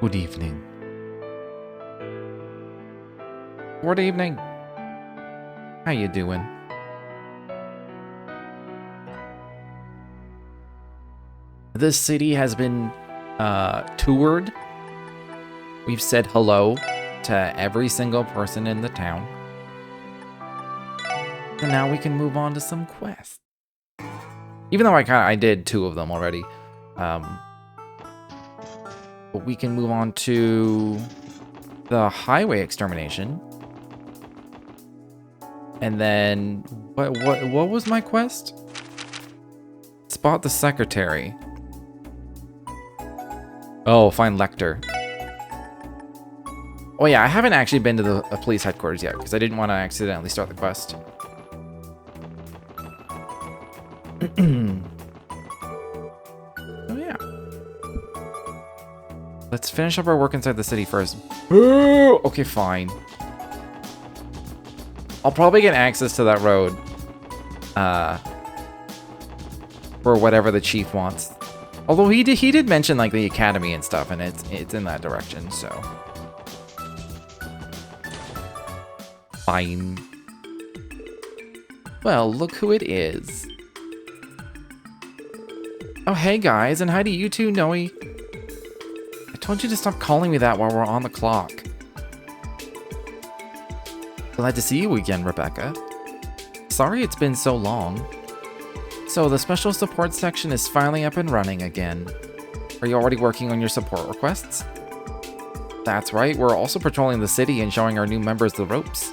Good evening. Good evening. How you doing? This city has been toured. We've said hello to every single person in the town. And now we can move on to some quests. Even though I did 2 of them already. But we can move on to the highway extermination. And then what was my quest? Spot the secretary. Oh, find Lecter. Oh yeah, I haven't actually been to the police headquarters yet because I didn't want to accidentally start the quest. Oh yeah. Let's finish up our work inside the city first. Boo! Okay, fine. I'll probably get access to that road. For whatever the chief wants. Although he did mention like the academy and stuff, and it's in that direction, so. Fine. Well, look who it is. Oh, hey guys, and hi to you too, Noe. I told you to stop calling me that while we're on the clock. Glad to see you again, Rebecca. Sorry it's been so long. So, the special support section is finally up and running again. Are you already working on your support requests? That's right, we're also patrolling the city and showing our new members the ropes.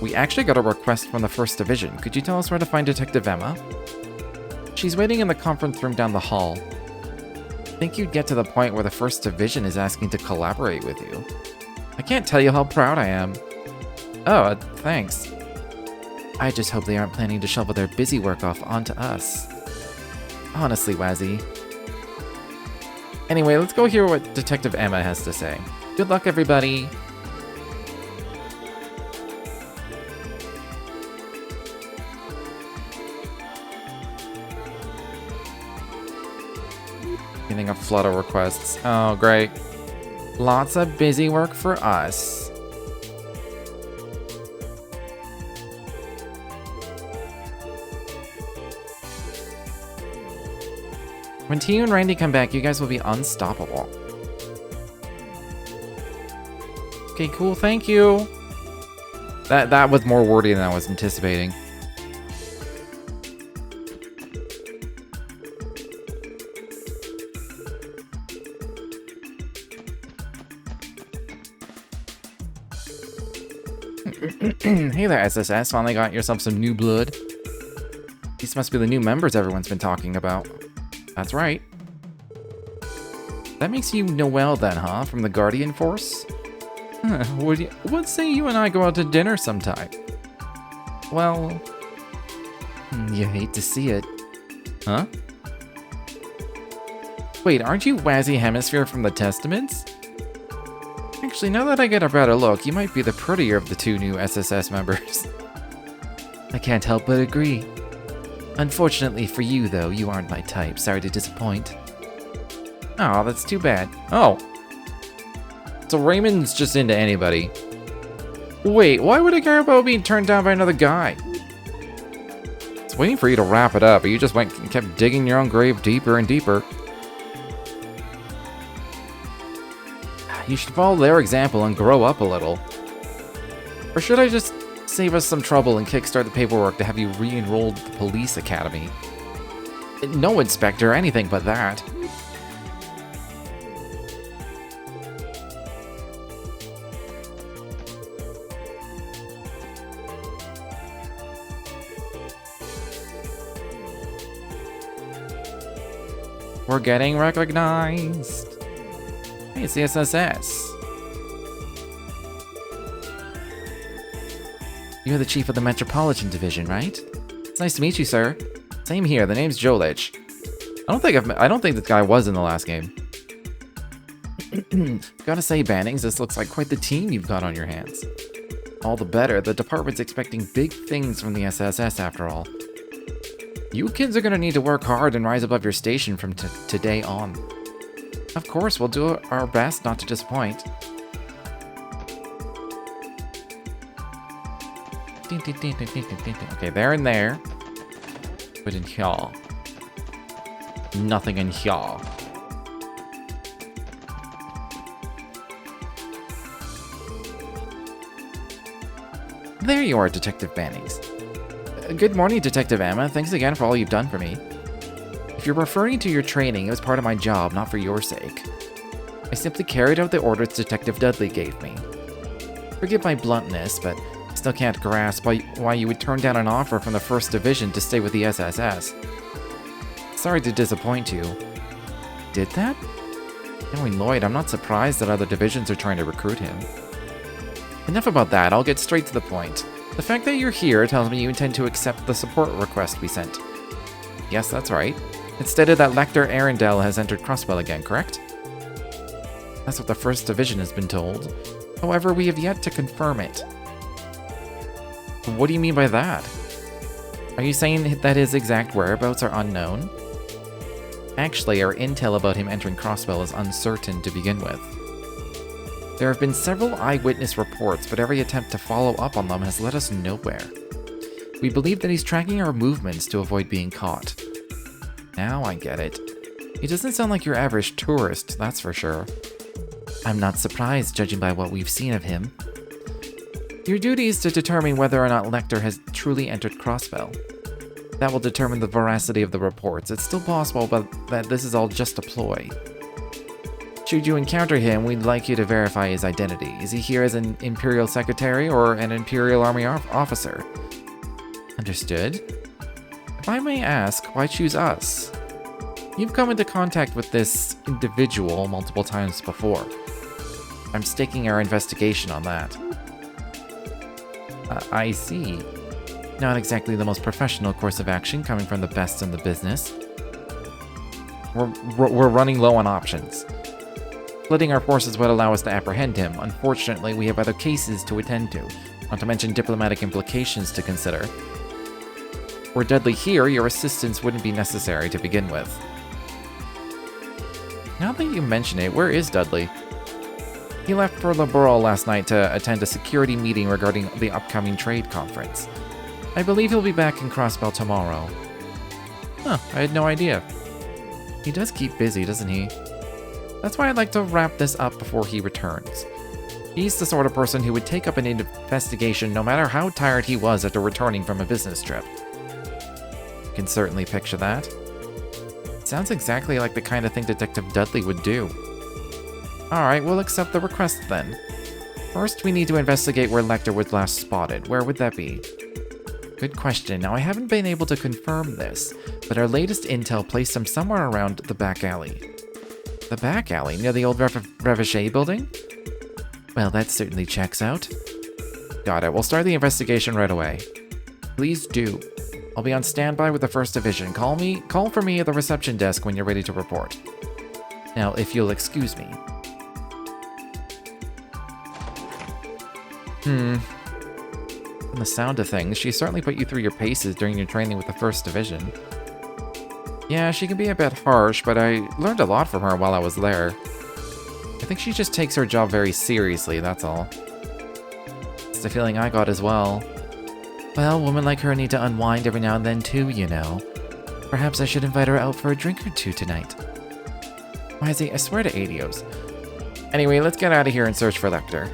We actually got a request from the 1st Division. Could you tell us where to find Detective Emma? She's waiting in the conference room down the hall. I think you'd get to the point where the 1st Division is asking to collaborate with you. I can't tell you how proud I am. Oh, thanks. I just hope they aren't planning to shovel their busy work off onto us. Honestly, Wazzy. Anyway, let's go hear what Detective Emma has to say. Good luck, everybody! Getting a flood of requests. Oh, great. Lots of busy work for us. When Tio and Randy come back, you guys will be unstoppable. Okay, cool, thank you. That was more wordy than I was anticipating. Hey there, SSS. Finally got yourself some new blood. These must be the new members everyone's been talking about. That's right. That makes you Noelle then, huh? From the Guardian Force? What say you and I go out to dinner sometime? Well, you hate to see it. Huh? Wait, aren't you Wazzy Hemisphere from the Testaments? Actually, now that I get a better look, you might be the prettier of the 2 new SSS members. I can't help but agree. Unfortunately for you, though, you aren't my type. Sorry to disappoint. Aw, that's too bad. Oh. So Raymond's just into anybody. Wait, why would I care about being turned down by another guy? I was waiting for you to wrap it up, but you just went and kept digging your own grave deeper and deeper. You should follow their example and grow up a little. Or should I just save us some trouble and kickstart the paperwork to have you re-enrolled at the police academy? No inspector, anything but that. We're getting recognized. Hey, it's the SSS. You're the chief of the Metropolitan Division, right? It's nice to meet you, sir. Same here. The name's TLoH. I don't think this guy was in the last game. Gotta say, Bannings, this looks like quite the team you've got on your hands. All the better. The department's expecting big things from the SSS after all. You kids are gonna need to work hard and rise above your station from today on. Of course, we'll do our best not to disappoint. Okay, there and there. But in here. Nothing in here. There you are, Detective Bannings. Good morning, Detective Emma. Thanks again for all you've done for me. If you're referring to your training, it was part of my job, not for your sake. I simply carried out the orders Detective Dudley gave me. Forgive my bluntness, but I still can't grasp why you would turn down an offer from the 1st Division to stay with the SSS. Sorry to disappoint you. Did that? Knowing Lloyd, I'm not surprised that other divisions are trying to recruit him. Enough about that, I'll get straight to the point. The fact that you're here tells me you intend to accept the support request we sent. Yes, that's right. It stated that Lecter Arundel has entered Crosswell again, correct? That's what the 1st Division has been told. However, we have yet to confirm it. What do you mean by that? Are you saying that his exact whereabouts are unknown? Actually, our intel about him entering Crosswell is uncertain to begin with. There have been several eyewitness reports, but every attempt to follow up on them has led us nowhere. We believe that he's tracking our movements to avoid being caught. Now I get it. He doesn't sound like your average tourist, that's for sure. I'm not surprised, judging by what we've seen of him. Your duty is to determine whether or not Lecter has truly entered Crosswell. That will determine the veracity of the reports. It's still possible that this is all just a ploy. Should you encounter him, we'd like you to verify his identity. Is he here as an Imperial Secretary or an Imperial Army officer? Understood. If I may ask, why choose us? You've come into contact with this individual multiple times before. I'm staking our investigation on that. I see. Not exactly the most professional course of action coming from the best in the business. We're running low on options. Splitting our forces would allow us to apprehend him. Unfortunately, we have other cases to attend to, not to mention diplomatic implications to consider. Were Dudley here, your assistance wouldn't be necessary to begin with. Now that you mention it, where is Dudley? He left for Liberal last night to attend a security meeting regarding the upcoming trade conference. I believe he'll be back in Crossbell tomorrow. Huh, I had no idea. He does keep busy, doesn't he? That's why I'd like to wrap this up before he returns. He's the sort of person who would take up an investigation no matter how tired he was after returning from a business trip. You can certainly picture that. It sounds exactly like the kind of thing Detective Dudley would do. Alright, we'll accept the request then. First, we need to investigate where Lecter was last spotted. Where would that be? Good question. Now, I haven't been able to confirm this, but our latest intel placed him somewhere around the back alley. The back alley? Near the old Revachet building? Well, that certainly checks out. Got it. We'll start the investigation right away. Please do. I'll be on standby with the 1st Division. Call for me at the reception desk when you're ready to report. Now, if you'll excuse me. From the sound of things, she certainly put you through your paces during your training with the 1st Division. Yeah, she can be a bit harsh, but I learned a lot from her while I was there. I think she just takes her job very seriously, that's all. It's the feeling I got as well. Well, women like her need to unwind every now and then too, you know. Perhaps I should invite her out for a drink or two tonight. Wizzy, I swear to Adios. Anyway, let's get out of here and search for Lecter.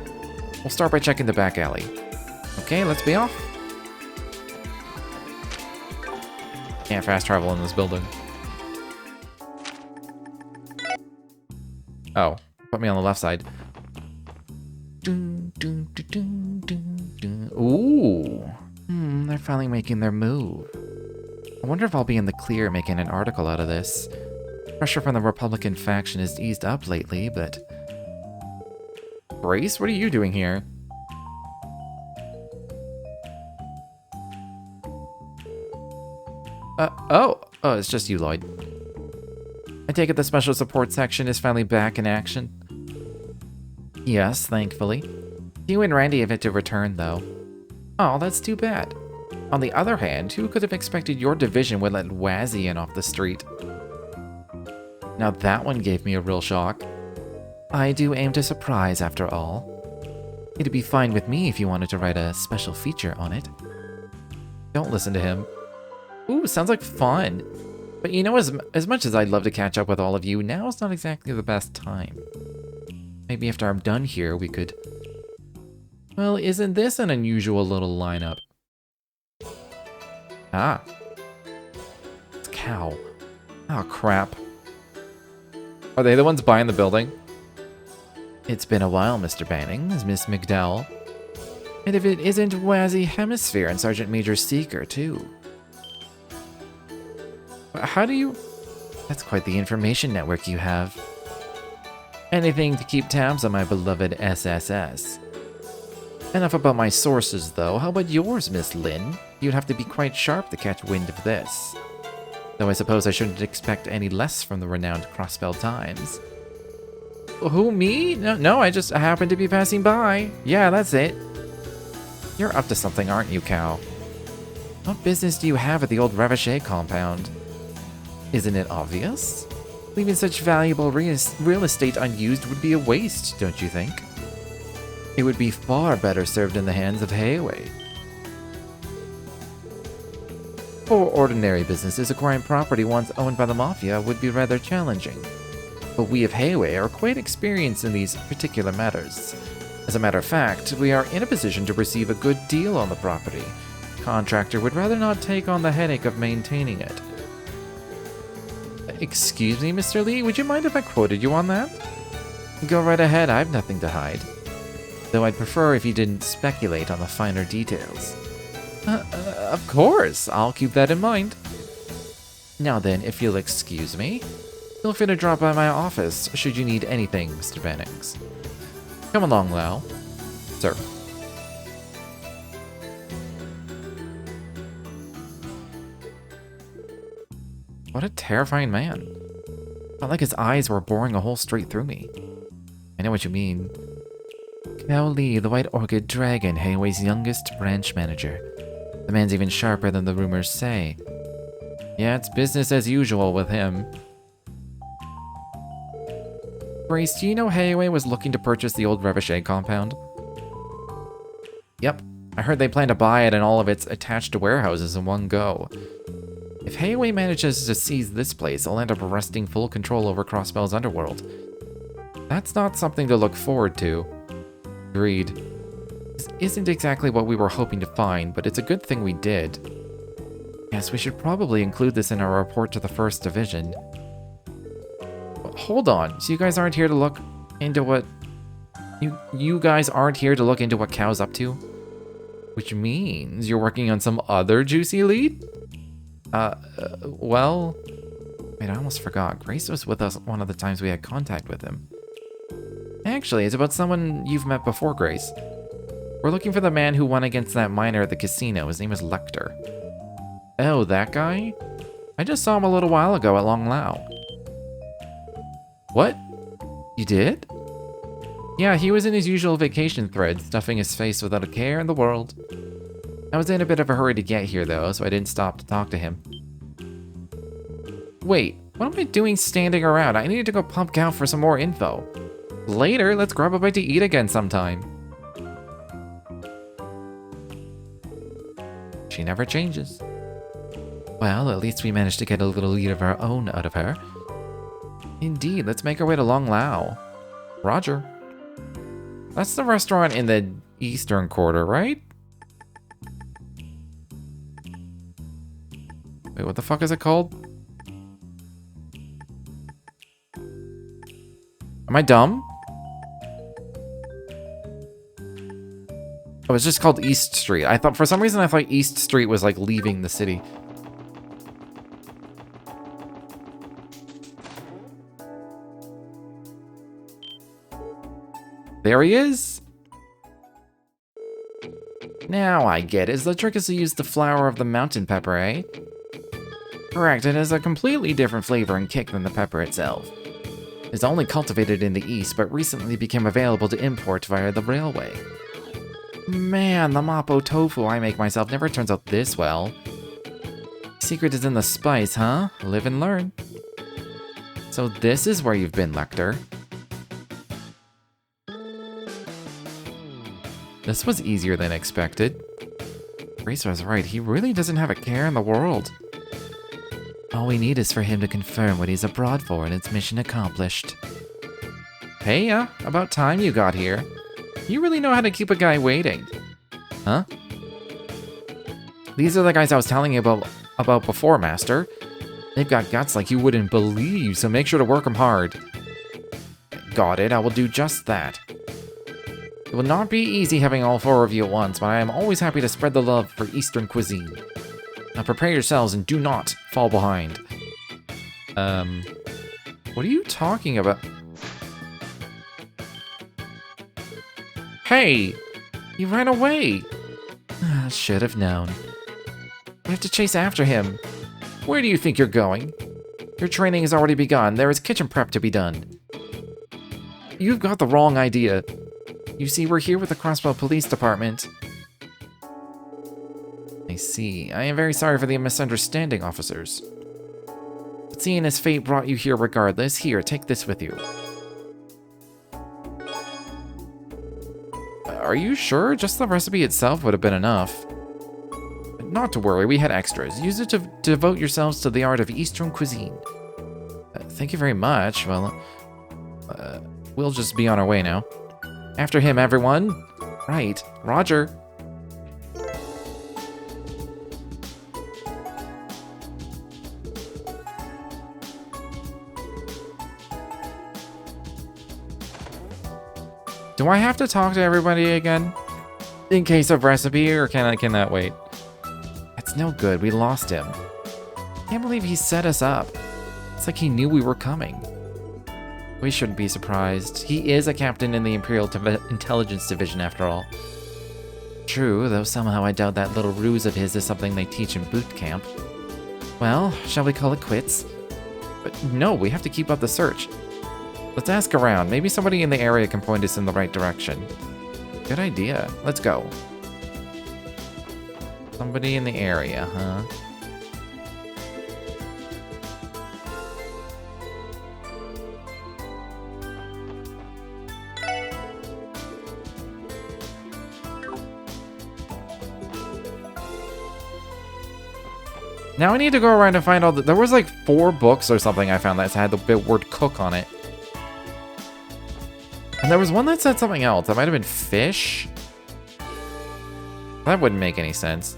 We'll start by checking the back alley. Okay, let's be off. Can't fast travel in this building. Oh, put me on the left side. Ooh. They're finally making their move. I wonder if I'll be in the clear making an article out of this. Pressure from the Republican faction has eased up lately, but... Grace, what are you doing here? Oh, it's just you, Lloyd. I take it the Special Support Section is finally back in action? Yes, thankfully. You and Randy have had to return, though. Oh, that's too bad. On the other hand, who could have expected your division would let Wazzy in off the street? Now that one gave me a real shock. I do aim to surprise, after all. It'd be fine with me if you wanted to write a special feature on it. Don't listen to him. Ooh, sounds like fun. But you know, as much as I'd love to catch up with all of you, now's not exactly the best time. Maybe after I'm done here, we could... Well, isn't this an unusual little lineup? Ah. It's Cow. Oh, crap. Are they the ones buying the building? It's been a while, Mr. Bannings, Miss McDowell. And if it isn't Wazzy Hemisphere and Sergeant Major Seeker, too. How do you... That's quite the information network you have. Anything to keep tabs on my beloved SSS. Enough about my sources, though. How about yours, Miss Lynn? You'd have to be quite sharp to catch wind of this. Though I suppose I shouldn't expect any less from the renowned Crossbell Times. Who, me? No, I just happened to be passing by. Yeah, that's it. You're up to something, aren't you, Cow? What business do you have at the old Revachet compound? Isn't it obvious? Leaving such valuable real estate unused would be a waste, don't you think? It would be far better served in the hands of Hayway. For ordinary businesses, acquiring property once owned by the Mafia would be rather challenging. But we of Hayway are quite experienced in these particular matters. As a matter of fact, we are in a position to receive a good deal on the property. The contractor would rather not take on the headache of maintaining it. Excuse me, Mr. Lee, would you mind if I quoted you on that? Go right ahead, I've nothing to hide. Though I'd prefer if you didn't speculate on the finer details. Of course, I'll keep that in mind. Now then, if you'll excuse me, feel free to drop by my office should you need anything, Mr. Bannings. Come along, Lau. Sir. What a terrifying man. Felt like his eyes were boring a hole straight through me. I know what you mean. Cao Li, the White Orchid Dragon, Hayway's youngest branch manager. The man's even sharper than the rumors say. Yeah, it's business as usual with him. Grace, do you know Hayway was looking to purchase the old Revachet compound? Yep, I heard they plan to buy it and all of its attached warehouses in one go. If Hayway manages to seize this place, they'll end up wresting full control over Crossbell's underworld. That's not something to look forward to. Agreed. This isn't exactly what we were hoping to find, but it's a good thing we did. Yes, we should probably include this in our report to the 1st Division. Hold on, so you guys aren't here to look into what... You guys aren't here to look into what Cow's up to? Which means you're working on some other juicy lead? Well... Wait, I almost forgot. Grace was with us one of the times we had contact with him. Actually, it's about someone you've met before, Grace. We're looking for the man who won against that miner at the casino. His name is Lecter. Oh, that guy? I just saw him a little while ago at Long Lao. What? You did? Yeah, he was in his usual vacation thread, stuffing his face without a care in the world. I was in a bit of a hurry to get here, though, so I didn't stop to talk to him. Wait, what am I doing standing around? I need to go pump Cow for some more info. Later, let's grab a bite to eat again sometime. She never changes. Well, at least we managed to get a little lead of our own out of her. Indeed, let's make our way to Long Lao. Roger. That's the restaurant in the eastern quarter, right? Wait, what the fuck is it called? Am I dumb? Oh, it's just called East Street. I thought, for some reason, I thought East Street was like leaving the city. There he is. Now I get it. The trick is to use the flower of the mountain pepper, eh? Correct, it has a completely different flavor and kick than the pepper itself. It's only cultivated in the east, but recently became available to import via the railway. Man, the mapo tofu I make myself never turns out this well. Secret is in the spice, huh? Live and learn. So this is where you've been, Lecter. This was easier than expected. Racer was right, he really doesn't have a care in the world. All we need is for him to confirm what he's abroad for and it's mission accomplished. Hey, about time you got here. You really know how to keep a guy waiting. Huh? These are the guys I was telling you about before, Master. They've got guts like you wouldn't believe, so make sure to work them hard. Got it, I will do just that. It will not be easy having all 4 of you at once, but I am always happy to spread the love for Eastern cuisine. Now prepare yourselves and do not fall behind. What are you talking about? Hey! He ran away! Should have known. We have to chase after him. Where do you think you're going? Your training has already begun. There is kitchen prep to be done. You've got the wrong idea. You see, we're here with the Crossbow Police Department. I see. I am very sorry for the misunderstanding, officers. But seeing as fate brought you here regardless, here, take this with you. Are you sure? Just the recipe itself would have been enough. Not to worry, we had extras. Use it to devote yourselves to the art of Eastern cuisine. Thank you very much. Well, we'll just be on our way now. After him, everyone. Right, Roger. Do I have to talk to everybody again? In case of recipe, or can that wait? It's no good, we lost him. Can't believe he set us up. It's like he knew we were coming. We shouldn't be surprised. He is a captain in the Imperial Intelligence Division after all. True, though somehow I doubt that little ruse of his is something they teach in boot camp. Well, shall we call it quits? But no, we have to keep up the search. Let's ask around. Maybe somebody in the area can point us in the right direction. Good idea. Let's go. Somebody in the area, huh? Now I need to go around and find all the... There was like 4 books or something I found that had the word cook on it. And there was one that said something else. That might have been fish. That wouldn't make any sense.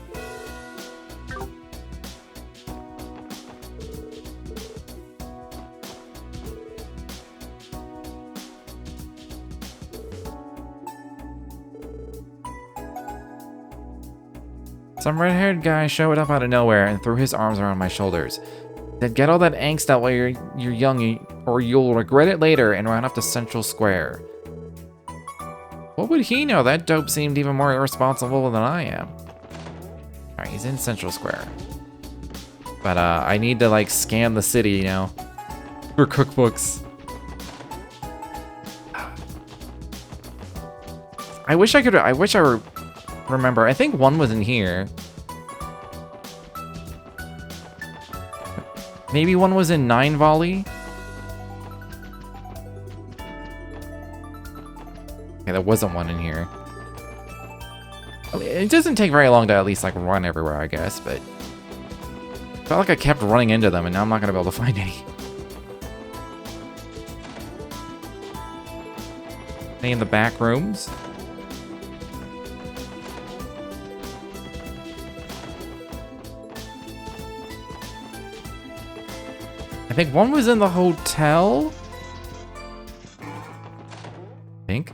Some red-haired guy showed up out of nowhere and threw his arms around my shoulders. Said, get all that angst out while you're young, or you'll regret it later, and ran off to Central Square. What would he know? That dope seemed even more irresponsible than I am. Alright, he's in Central Square. But I need to like scan the city, you know, for cookbooks. I wish I remember. I think one was in here. Maybe one was in 9 Volley. Okay, there wasn't one in here. I mean, it doesn't take very long to at least like run everywhere, I guess, but I felt like I kept running into them and now I'm not gonna be able to find any. Any in the back rooms? I think one was in the hotel. I think.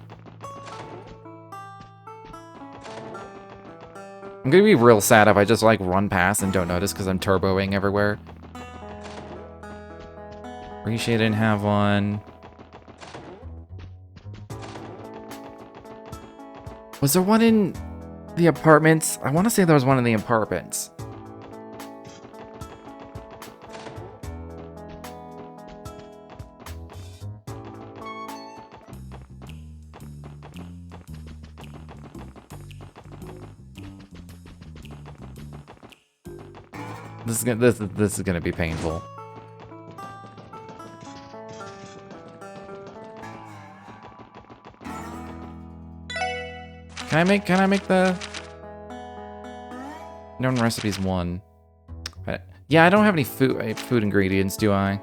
I'm gonna be real sad if I just like run past and don't notice because I'm turboing everywhere. Appreciate I didn't have one. Was there one in the apartments? I want to say there was one in the apartments. This is gonna be painful. Can I make the known recipes 1? Yeah, I don't have any food ingredients, do I?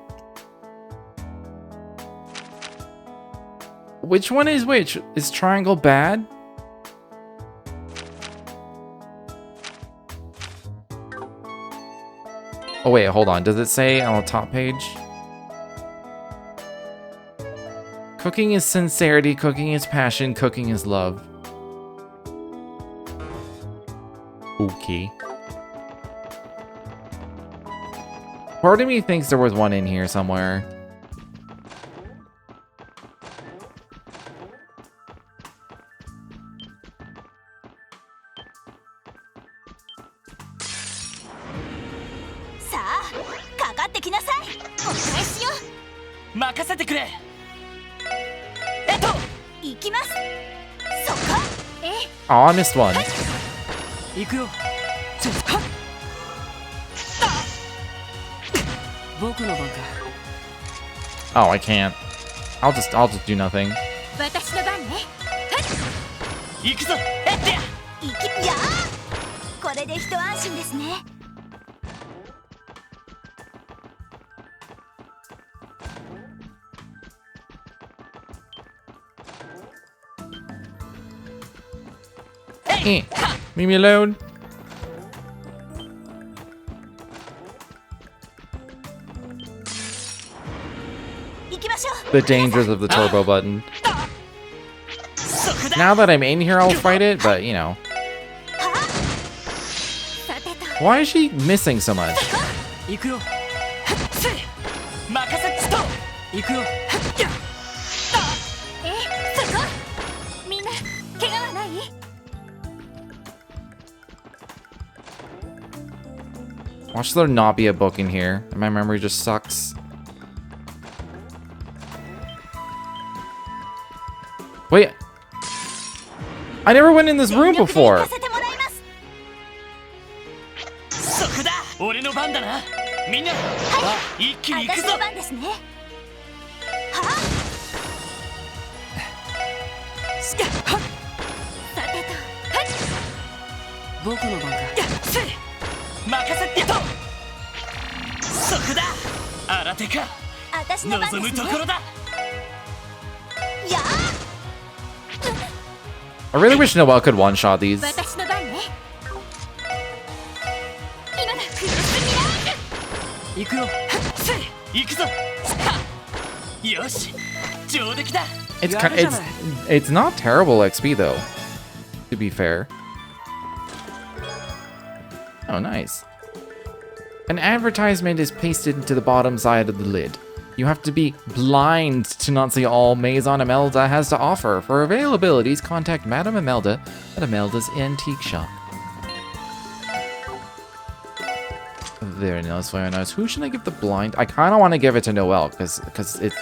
Which one is which? Is triangle bad? Oh wait, hold on. Does it say on the top page? Cooking is sincerity, cooking is passion, cooking is love. Okay. Part of me thinks there was one in here somewhere. Oh, I missed one. Oh, I can't. I'll just do nothing. Leave me alone. The dangers of the turbo button. Now that I'm in here, I'll fight it, but you know. Why is she missing so much? Watch there not be a book in here. My memory just sucks. Wait. I never went in this room before. I really wish Noelle could one-shot these. It's not terrible XP though, to be fair. Oh, nice. An advertisement is pasted into the bottom side of the lid. You have to be blind to not see all Maison Imelda has to offer. For availabilities, contact Madame Imelda at Imelda's Antique Shop. Very nice, very nice. Who should I give the blind? I kind of want to give it to Noelle, because it's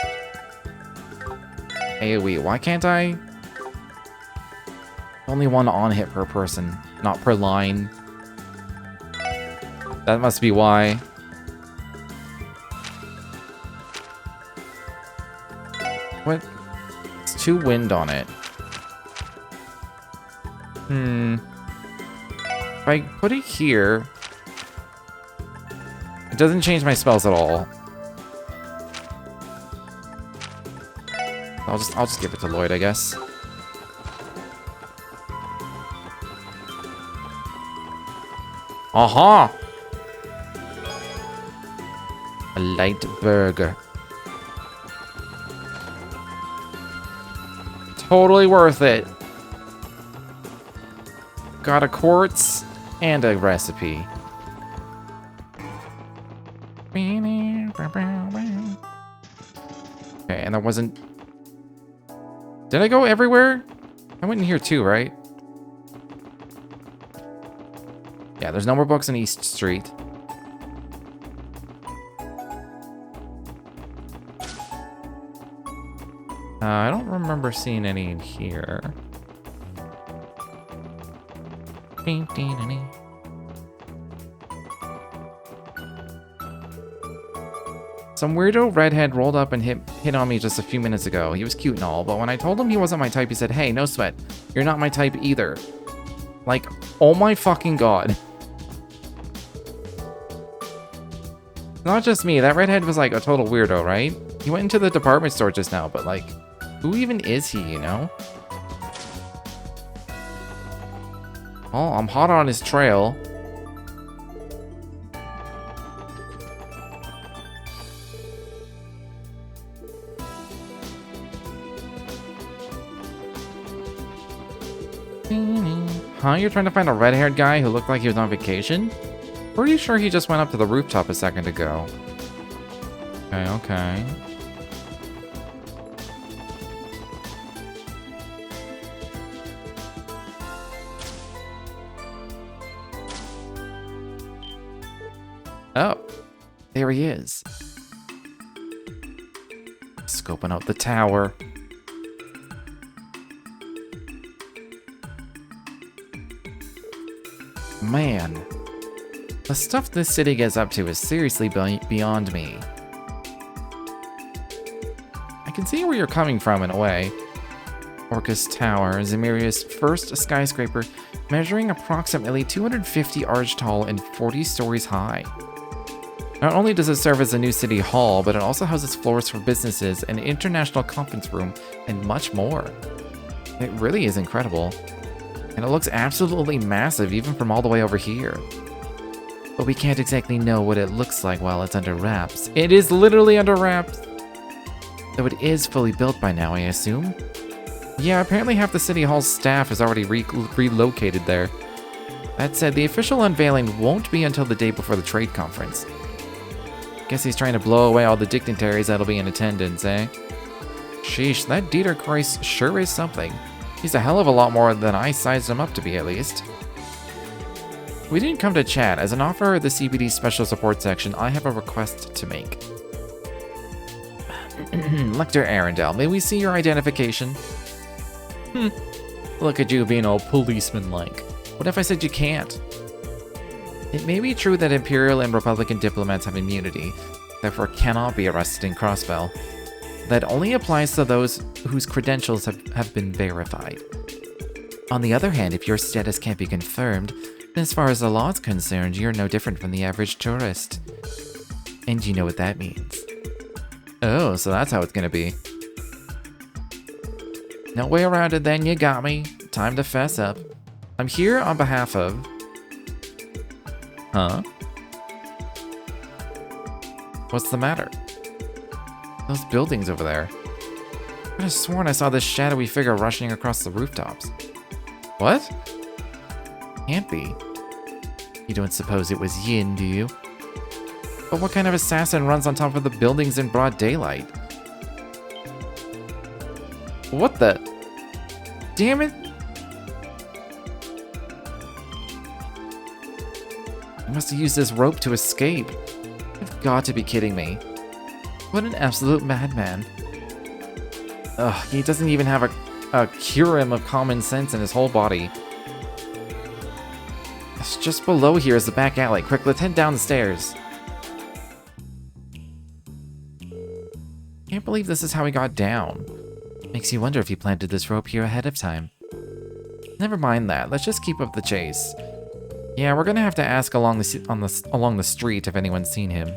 AoE. Why can't I? Only one on-hit per person, not per line. That must be why. What? It's 2 wind on it. If I put it here, it doesn't change my spells at all. I'll just give it to Lloyd, I guess. Aha! A light burger. Totally worth it. Got a quartz and a recipe. Okay, and there wasn't... Did I go everywhere? I went in here too, right? Yeah, there's no more books in East Street. I don't remember seeing any in here. Some weirdo redhead rolled up and hit on me just a few minutes ago. He was cute and all, but when I told him he wasn't my type, he said, "Hey, no sweat. You're not my type either." Like, oh my fucking god. Not just me, that redhead was like a total weirdo, right? He went into the department store just now, but like, who even is he, you know? Oh, I'm hot on his trail. Huh? You're trying to find a red-haired guy who looked like he was on vacation? Pretty sure he just went up to the rooftop a second ago. Okay, okay. Oh, there he is. Scoping out the tower. Man, the stuff this city gets up to is seriously beyond me. I can see where you're coming from in a way. Orcus Tower, Zemiria's first skyscraper, measuring approximately 250 arch tall and 40 stories high. Not only does it serve as a new city hall, but it also houses floors for businesses, an international conference room, and much more. It really is incredible. And it looks absolutely massive even from all the way over here. But we can't exactly know what it looks like while it's under wraps. It is literally under wraps! Though it is fully built by now, I assume? Yeah, apparently half the City Hall's staff is already relocated there. That said, the official unveiling won't be until the day before the trade conference. Guess he's trying to blow away all the dignitaries that'll be in attendance, eh? Sheesh, that Dieter Kreis sure is something. He's a hell of a lot more than I sized him up to be, at least. We didn't come to chat. As an officer of the CBD Special Support Section, I have a request to make. Lecter Arendelle, may we see your identification? Look at you being all policeman-like. What if I said you can't? It may be true that Imperial and Republican diplomats have immunity, therefore cannot be arrested in Crossbell. That only applies to those whose credentials have been verified. On the other hand, if your status can't be confirmed, then as far as the law is concerned, you're no different from the average tourist. And you know what that means. Oh, so that's how it's gonna be. No way around it then, you got me. Time to fess up. I'm here on behalf of... Huh? What's the matter? Those buildings over there. I could have sworn I saw this shadowy figure rushing across the rooftops. What? Can't be. You don't suppose it was Yin, do you? But what kind of assassin runs on top of the buildings in broad daylight? What the? Damn it! I must have used this rope to escape. You've got to be kidding me. What an absolute madman. Ugh, he doesn't even have a curum of common sense in his whole body. It's just below here is the back alley. Quick, let's head down the stairs. Can't believe this is how he got down. Makes you wonder if he planted this rope here ahead of time. Never mind that. Let's just keep up the chase. Yeah, we're gonna have to ask along the street if anyone's seen him.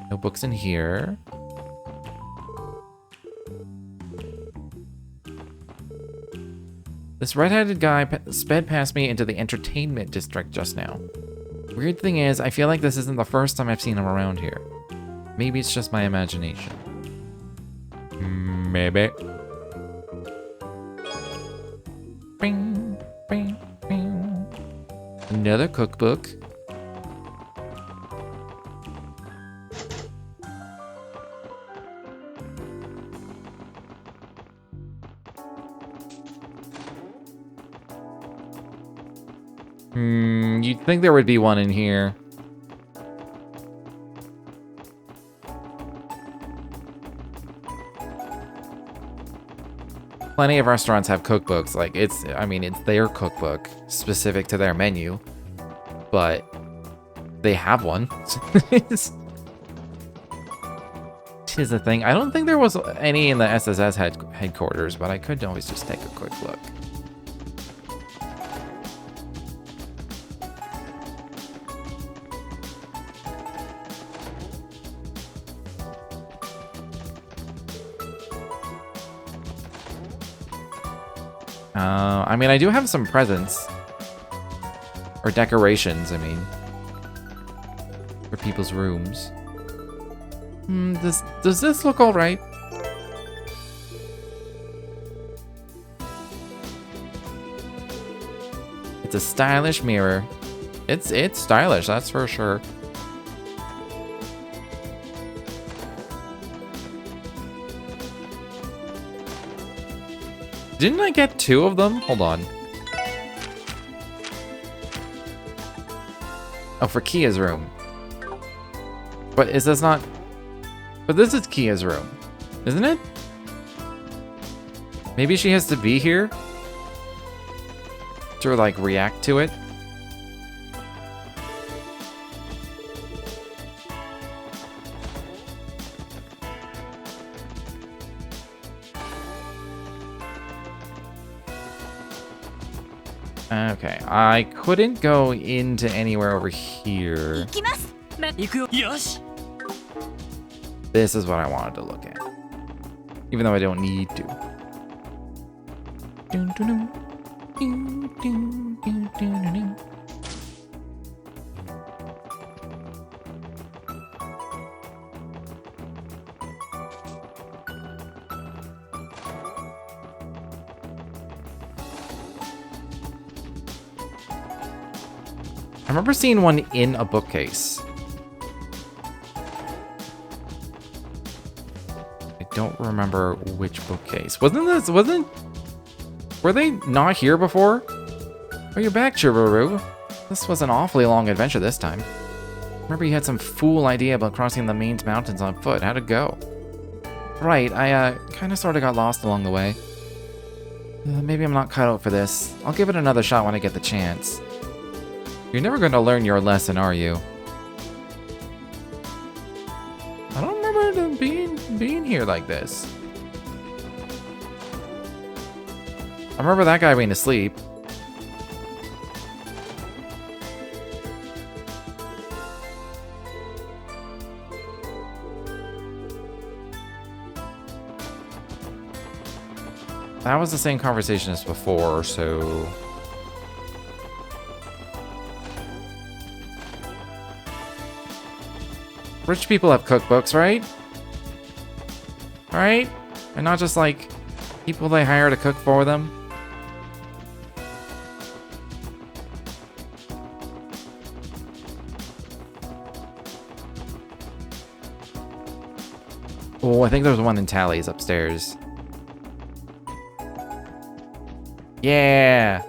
No books in here. This red-headed guy sped past me into the entertainment district just now. Weird thing is, I feel like this isn't the first time I've seen him around here. Maybe it's just my imagination. Maybe. Bing, bing, bing. Another cookbook. You'd think there would be one in here. Plenty of restaurants have cookbooks. Like, it's their cookbook, specific to their menu. but they have one. Here's the thing. I don't think there was any in the SSS headquarters, but I could always just take a quick look. I mean, I do have some presents. Or decorations, I mean. For people's rooms. Does this look alright? It's a stylish mirror. It's stylish, that's for sure. Didn't I get 2 of them? Hold on. Oh, for Kia's room. But is this not... But this is Kia's room, isn't it? Maybe she has to be here to, like, react to it. Okay, I couldn't go into anywhere over here. This is what I wanted to look at. Even though I don't need to. I remember seeing one in a bookcase. I don't remember which bookcase. Were they not here before? Oh, you're back, Chiruru. This was an awfully long adventure this time. Remember you had some fool idea about crossing the main mountains on foot. How'd it go? Right, I kinda sorta got lost along the way. Maybe I'm not cut out for this. I'll give it another shot when I get the chance. You're never gonna learn your lesson, are you? I don't remember them being here like this. I remember that guy being asleep. That was the same conversation as before, so... Rich people have cookbooks, right? Right? And not just like people they hire to cook for them. Oh, I think there's one in Tally's upstairs. Yeah!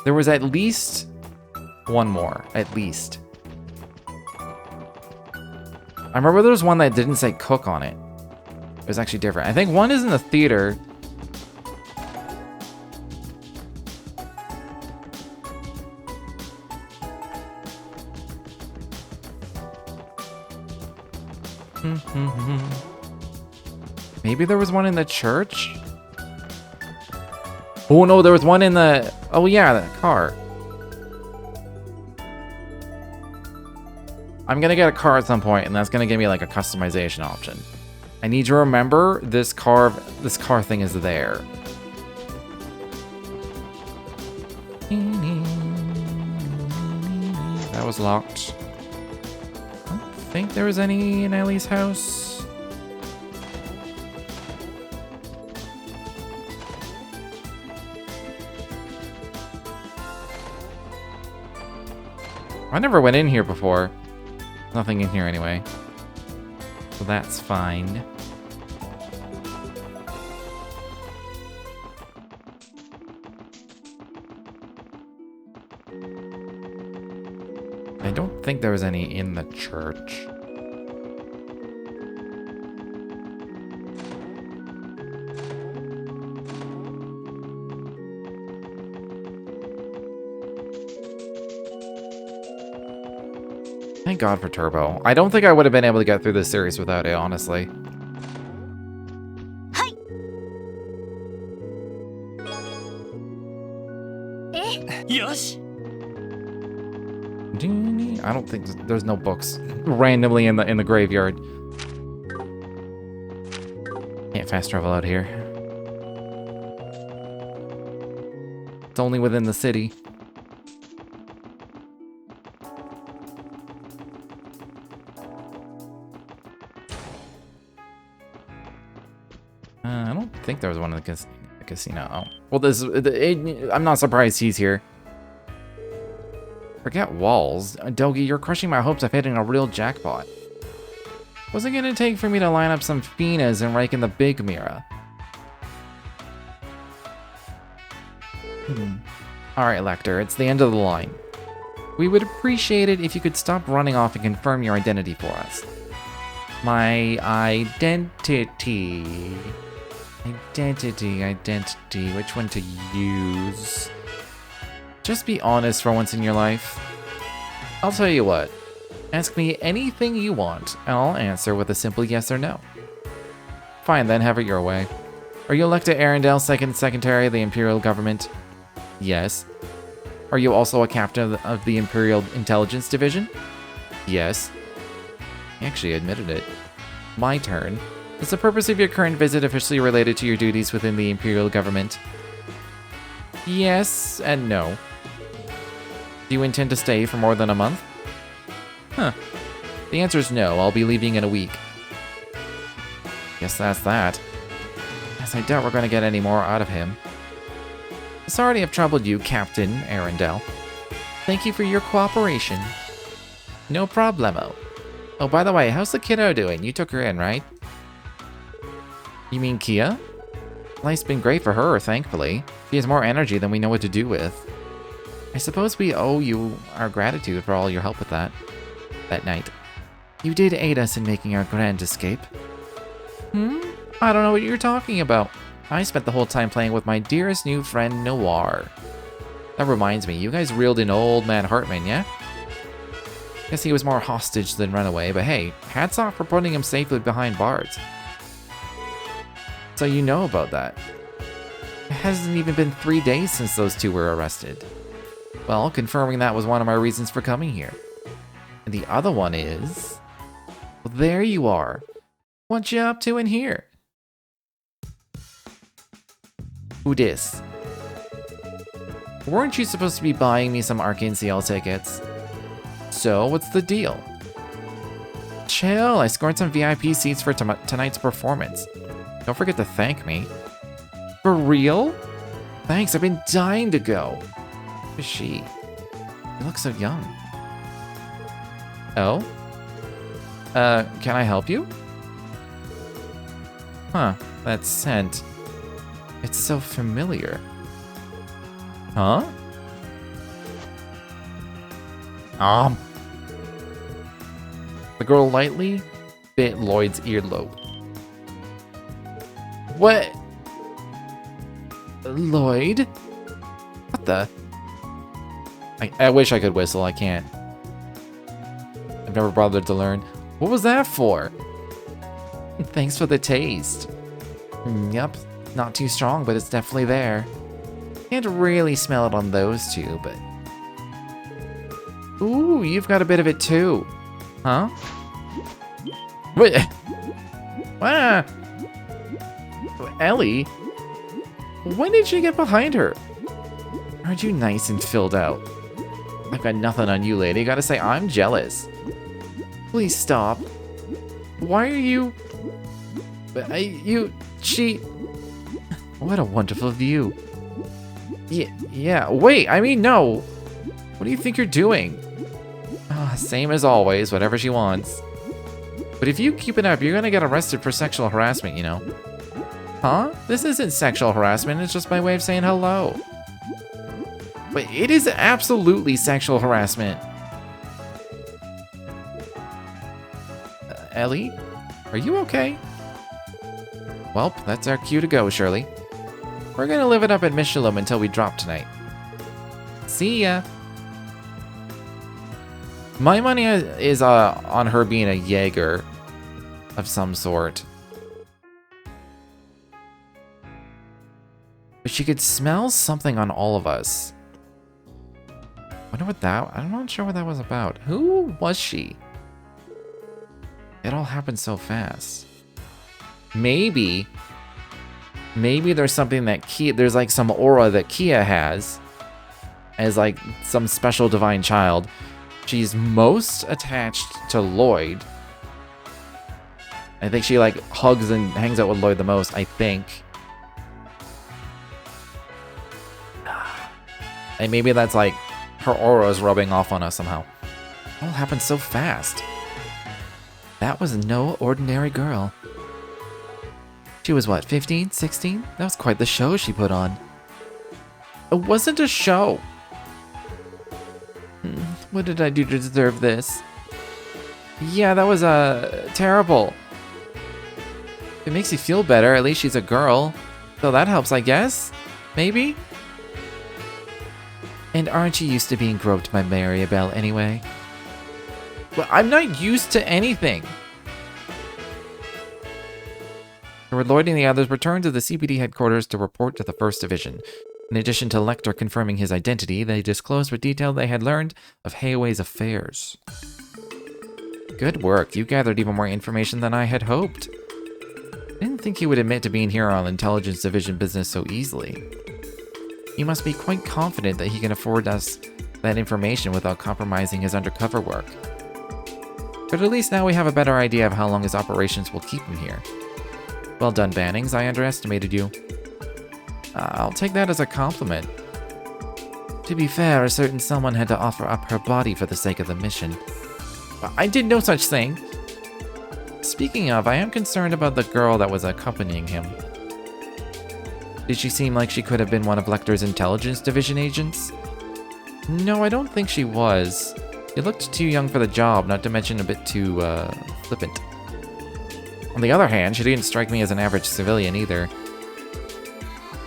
There was at least one more. At least. I remember there was one that didn't say cook on it. It was actually different. I think one is in the theater. Maybe there was one in the church? Oh no, there was one in the... Oh yeah, the car. I'm gonna get a car at some point, and that's gonna give me like a customization option. I need to remember this car thing is there. That was locked. I don't think there was any in Ellie's house. I never went in here before. Nothing in here anyway. So that's fine. I don't think there was any in the church. Thank God for Turbo. I don't think I would have been able to get through this series without it, honestly. Yosh. I don't think there's no books randomly in the graveyard. Can't fast travel out here. It's only within the city. I don't think there was one in the casino. Oh. Well, I'm not surprised he's here. Forget walls. Dogi, you're crushing my hopes of hitting a real jackpot. What's it gonna take for me to line up some Finas and rake in the big mirror? Alright, Lecter, it's the end of the line. We would appreciate it if you could stop running off and confirm your identity for us. My identity. Identity. Which one to use? Just be honest for once in your life. I'll tell you what. Ask me anything you want, and I'll answer with a simple yes or no. Fine then, have it your way. Are you Electa Arendelle, second secretary of the Imperial Government? Yes. Are you also a captain of the Imperial Intelligence Division? Yes. He actually admitted it. My turn. Is the purpose of your current visit officially related to your duties within the Imperial Government? Yes and no. Do you intend to stay for more than a month? Huh. The answer is no. I'll be leaving in a week. Guess that's that. Yes, I doubt we're going to get any more out of him. Sorry to have troubled you, Captain Arendelle. Thank you for your cooperation. No problemo. Oh, by the way, how's the kiddo doing? You took her in, right? You mean Kia? Life's been great for her, thankfully. She has more energy than we know what to do with. I suppose we owe you our gratitude for all your help with that night. You did aid us in making our grand escape. I don't know what you're talking about. I spent the whole time playing with my dearest new friend, Noir. That reminds me, you guys reeled in old man Hartman, yeah? Guess he was more hostage than runaway, but hey, hats off for putting him safely behind bars. So you know about that. It hasn't even been 3 days since those two were arrested. Well, confirming that was one of my reasons for coming here. And the other one is... Well, there you are. What you up to in here? Who dis? Weren't you supposed to be buying me some Arcane CL tickets? So, what's the deal? Chill, I scored some VIP seats for tonight's performance. Don't forget to thank me. For real? Thanks, I've been dying to go. Who is she? You look so young. Oh? Can I help you? Huh, that scent. It's so familiar. Huh? The girl lightly bit Lloyd's earlobe. What? Lloyd? What the? I wish I could whistle, I can't. I've never bothered to learn. What was that for? Thanks for the taste. Yep, not too strong, but it's definitely there. Can't really smell it on those two, but... Ooh, you've got a bit of it too. Huh? Wait. Ah! Ellie? When did you get behind her? Aren't you nice and filled out? I've got nothing on you, lady. Gotta say, I'm jealous. Please stop. Why are you... She... What a wonderful view. Yeah, wait, I mean, no. What do you think you're doing? Same as always, whatever she wants. But if you keep it up, you're gonna get arrested for sexual harassment, you know? Huh? This isn't sexual harassment, it's just my way of saying hello. But it is absolutely sexual harassment. Ellie? Are you okay? Well, that's our cue to go, Shirley. We're gonna live it up at Michelin until we drop tonight. See ya! My money is on her being a Jaeger of some sort. But she could smell something on all of us. Wonder what that... I'm not sure what that was about. Who was she? It all happened so fast. Maybe there's something that Kia... There's like some aura that Kia has. As like some special divine child. She's most attached to Lloyd. I think she like hugs and hangs out with Lloyd the most, I think. And maybe that's like her aura is rubbing off on us somehow. It all happened so fast. That was no ordinary girl. She was what, 15, 16? That was quite the show she put on. It wasn't a show. What did I do to deserve this? Yeah, that was terrible. It makes you feel better. At least she's a girl. So that helps, I guess? Maybe? And aren't you used to being groped by Maribel anyway? Well, I'm not used to anything. Lloyd and the others returned to the CPD headquarters to report to the 1st Division. In addition to Lecter confirming his identity, they disclosed what detail they had learned of Heiwei's affairs. Good work. You gathered even more information than I had hoped. I didn't think he would admit to being here on Intelligence Division business so easily. You must be quite confident that he can afford us that information without compromising his undercover work. But at least now we have a better idea of how long his operations will keep him here. Well done, Bannings. I underestimated you. I'll take that as a compliment. To be fair, a certain someone had to offer up her body for the sake of the mission. I did no such thing. Speaking of, I am concerned about the girl that was accompanying him. Did she seem like she could have been one of Lecter's Intelligence Division agents? No, I don't think she was. She looked too young for the job, not to mention a bit too, flippant. On the other hand, she didn't strike me as an average civilian either.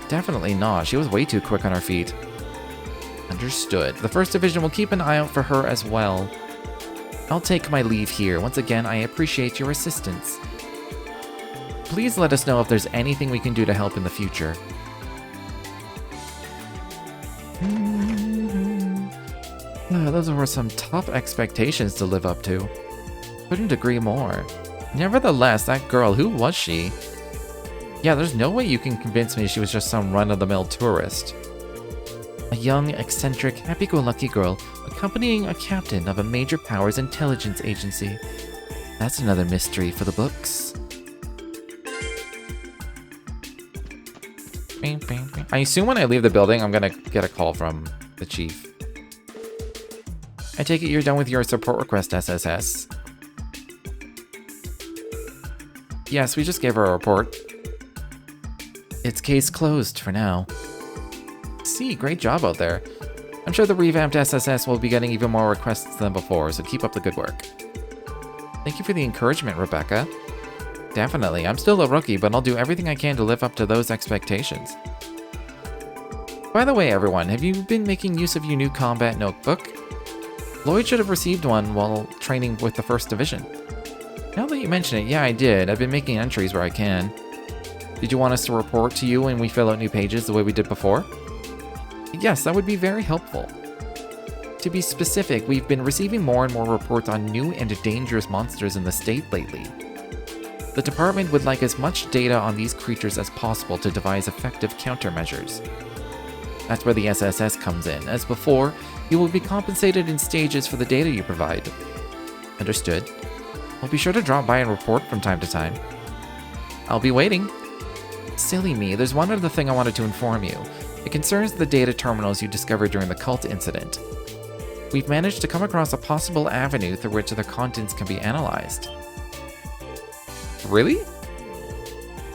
Definitely not. She was way too quick on her feet. Understood. The 1st Division will keep an eye out for her as well. I'll take my leave here. Once again, I appreciate your assistance. Please let us know if there's anything we can do to help in the future. Those were some tough expectations to live up to. Couldn't agree more. Nevertheless, that girl, who was she? Yeah, there's no way you can convince me she was just some run-of-the-mill tourist. A young, eccentric, happy-go-lucky girl accompanying a captain of a major powers intelligence agency. That's another mystery for the books. I assume when I leave the building, I'm gonna get a call from the chief. I take it you're done with your support request, SSS. Yes, we just gave her a report. It's case closed for now. See, great job out there. I'm sure the revamped SSS will be getting even more requests than before, so keep up the good work. Thank you for the encouragement, Rebecca. Definitely. I'm still a rookie, but I'll do everything I can to live up to those expectations. By the way, everyone, have you been making use of your new combat notebook? Lloyd should have received one while training with the 1st Division. Now that you mention it, yeah, I did. I've been making entries where I can. Did you want us to report to you when we fill out new pages the way we did before? Yes, that would be very helpful. To be specific, we've been receiving more and more reports on new and dangerous monsters in the state lately. The department would like as much data on these creatures as possible to devise effective countermeasures. That's where the SSS comes in. As before, you will be compensated in stages for the data you provide. Understood. I'll be sure to drop by and report from time to time. I'll be waiting. Silly me, there's one other thing I wanted to inform you. It concerns the data terminals you discovered during the cult incident. We've managed to come across a possible avenue through which their contents can be analyzed. Really?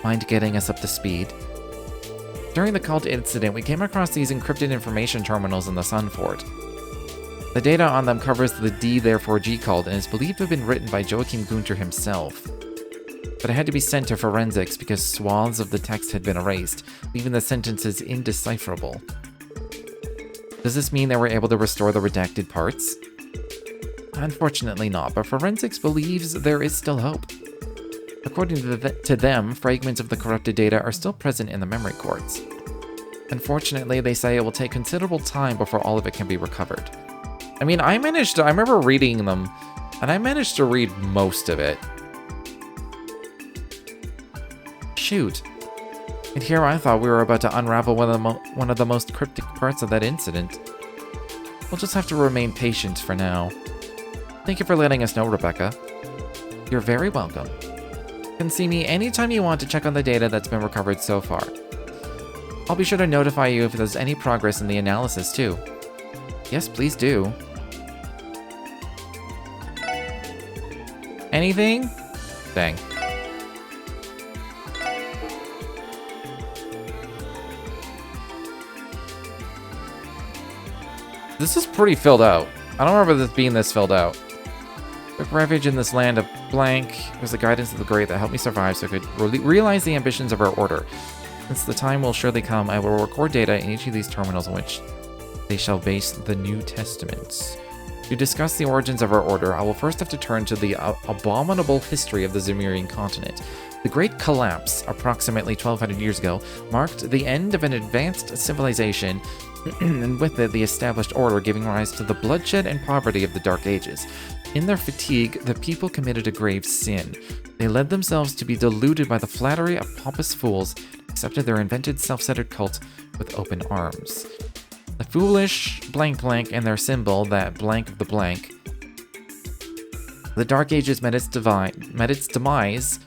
Mind getting us up to speed? During the cult incident, we came across these encrypted information terminals in the Sun Fort. The data on them covers the D therefore G cult and is believed to have been written by Joachim Gunter himself. But it had to be sent to forensics because swaths of the text had been erased, leaving the sentences indecipherable. Does this mean that we're able to restore the redacted parts? Unfortunately not, but forensics believes there is still hope. According to them, fragments of the corrupted data are still present in the memory quartz. Unfortunately, they say it will take considerable time before all of it can be recovered. I mean, I remember reading them, and I managed to read most of it. Shoot. And here I thought we were about to unravel one of the most cryptic parts of that incident. We'll just have to remain patient for now. Thank you for letting us know, Rebecca. You're very welcome. You can see me anytime you want to check on the data that's been recovered so far. I'll be sure to notify you if there's any progress in the analysis, too. Yes, please do. Anything? Dang. This is pretty filled out. I don't remember this being this filled out. Took refuge in this land of blank. It was the guidance of the great that helped me survive so I could realize the ambitions of our order. Since the time will surely come, I will record data in each of these terminals on which they shall base the New Testaments. To discuss the origins of our order, I will first have to turn to the abominable history of the Zemurian continent. The Great Collapse, approximately 1200 years ago, marked the end of an advanced civilization, and with it the established order, giving rise to the bloodshed and poverty of the Dark Ages. In their fatigue, the people committed a grave sin. They led themselves to be deluded by the flattery of pompous fools, accepted their invented self-centered cult with open arms. The foolish blank blank and their symbol, that blank of the blank. The Dark Ages met its demise,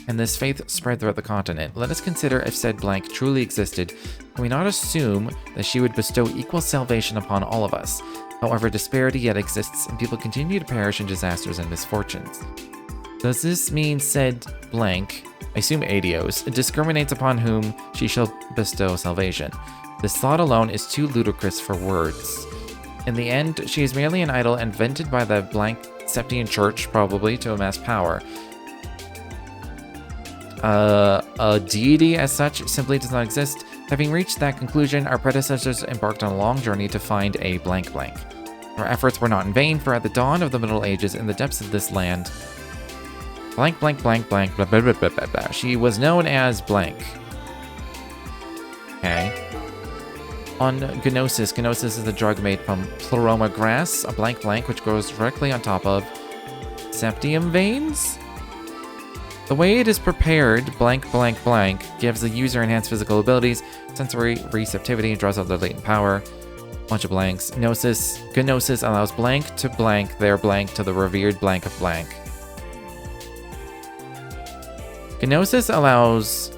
and this faith spread throughout the continent. Let us consider if said blank truly existed. Can we not assume that she would bestow equal salvation upon all of us? However, disparity yet exists, and people continue to perish in disasters and misfortunes. Does this mean said blank, I assume Adios, discriminates upon whom she shall bestow salvation? This thought alone is too ludicrous for words. In the end, she is merely an idol invented by the blank Septian Church, probably, to amass power. A deity as such simply does not exist. Having reached that conclusion, our predecessors embarked on a long journey to find a blank blank. Our efforts were not in vain, for at the dawn of the Middle Ages, in the depths of this land, blank blank blank blank blah blah blah blah blah blah, she was known as blank. Okay. On Gnosis. Gnosis is a drug made from pleroma grass, a blank blank which grows directly on top of septium veins? The way it is prepared, blank blank blank, gives the user enhanced physical abilities, sensory receptivity, and draws out their latent power. Bunch of blanks. Gnosis allows blank to blank their blank to the revered blank of blank. Gnosis allows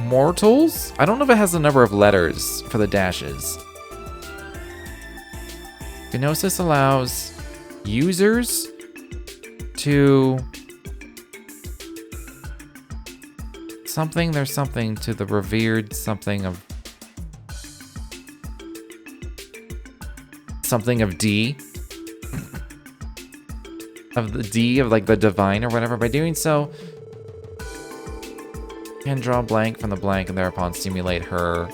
mortals? I don't know if it has the number of letters for the dashes. Gnosis allows users to something, there's something to the revered something of D. Of the D of like the divine or whatever. By doing so, can draw blank from the blank and thereupon stimulate her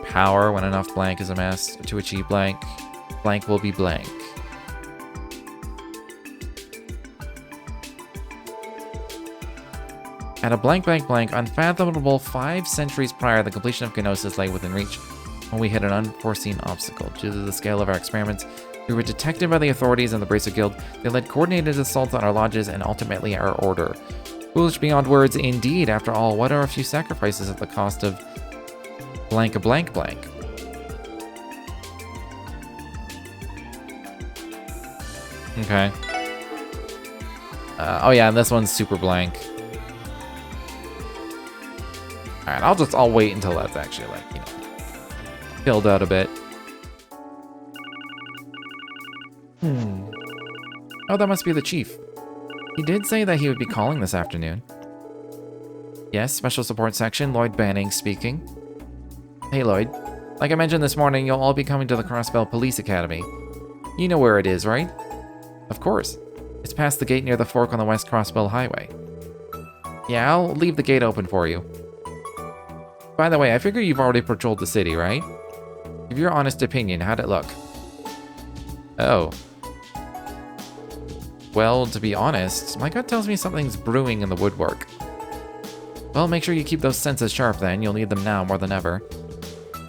power. When enough blank is amassed to achieve blank, blank will be blank. At a blank blank blank, unfathomable 5 centuries prior, the completion of Gnosis lay within reach when we hit an unforeseen obstacle. Due to the scale of our experiments, we were detected by the authorities and the Bracer Guild. They led coordinated assaults on our lodges and ultimately our order. Foolish beyond words indeed. After all, what are a few sacrifices at the cost of blank a blank blank? Okay. Oh yeah, and this one's super blank. Alright, I'll wait until that's actually, like, you know, filled out a bit. Oh, that must be the chief. He did say that he would be calling this afternoon. Yes, Special Support Section, Lloyd Banning speaking. Hey, Lloyd. Like I mentioned this morning, you'll all be coming to the Crossbell Police Academy. You know where it is, right? Of course. It's past the gate near the fork on the West Crossbell Highway. Yeah, I'll leave the gate open for you. By the way, I figure you've already patrolled the city, right? Give your honest opinion, how'd it look? Oh. Well, to be honest, my gut tells me something's brewing in the woodwork. Well, make sure you keep those senses sharp then. You'll need them now more than ever.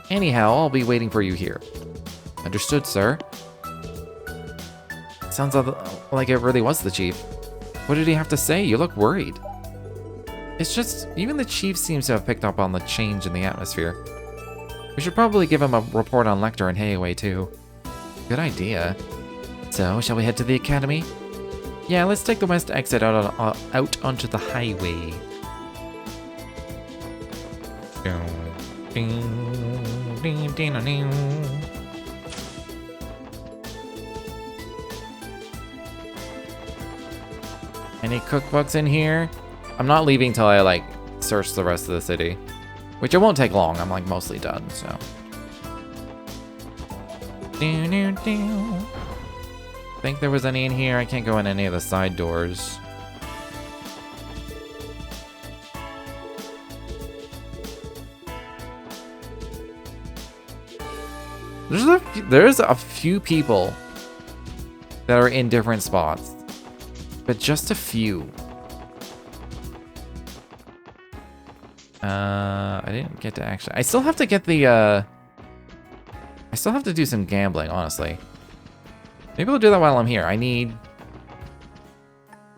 Anyhow, I'll be waiting for you here. Understood, sir. Sounds like it really was the chief. What did he have to say? You look worried. It's just, even the chief seems to have picked up on the change in the atmosphere. We should probably give him a report on Lecter and Hayaway too. Good idea. So, shall we head to the academy? Yeah, let's take the west exit out onto the highway. Any cookbooks in here? I'm not leaving till I, like, search the rest of the city. Which it won't take long. I'm, like, mostly done, so. Think there was any in here? I can't go in any of the side doors. There's a few people that are in different spots, but just a few. I didn't get to actually. I still have to get the. I still have to do some gambling, honestly. Maybe we'll do that while I'm here. I need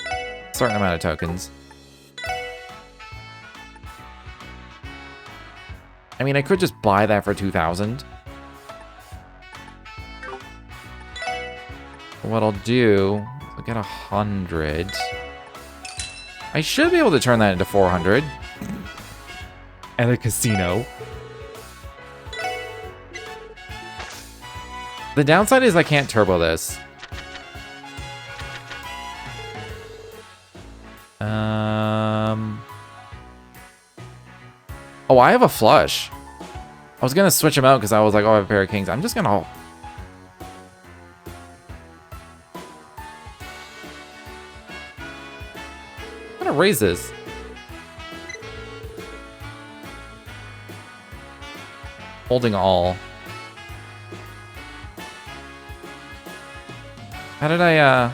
a certain amount of tokens. I mean, I could just buy that for 2,000. What I'll do, I'll get 100. I should be able to turn that into 400. At a casino. The downside is I can't turbo this. Oh, I have a flush. I was gonna switch them out because I was like, oh, I have a pair of kings. I'm just gonna... I'm gonna raise this. Holding all. How did I,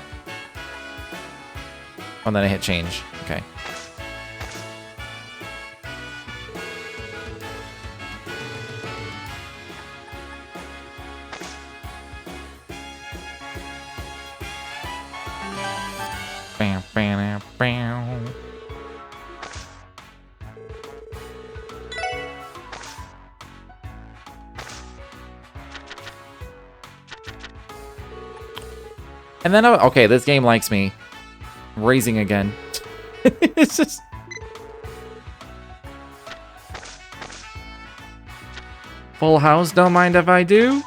Oh, and then I hit change. Okay. Bam, bam, bam. And then, okay, this game likes me. Raising again. It's just... Full house, don't mind if I do.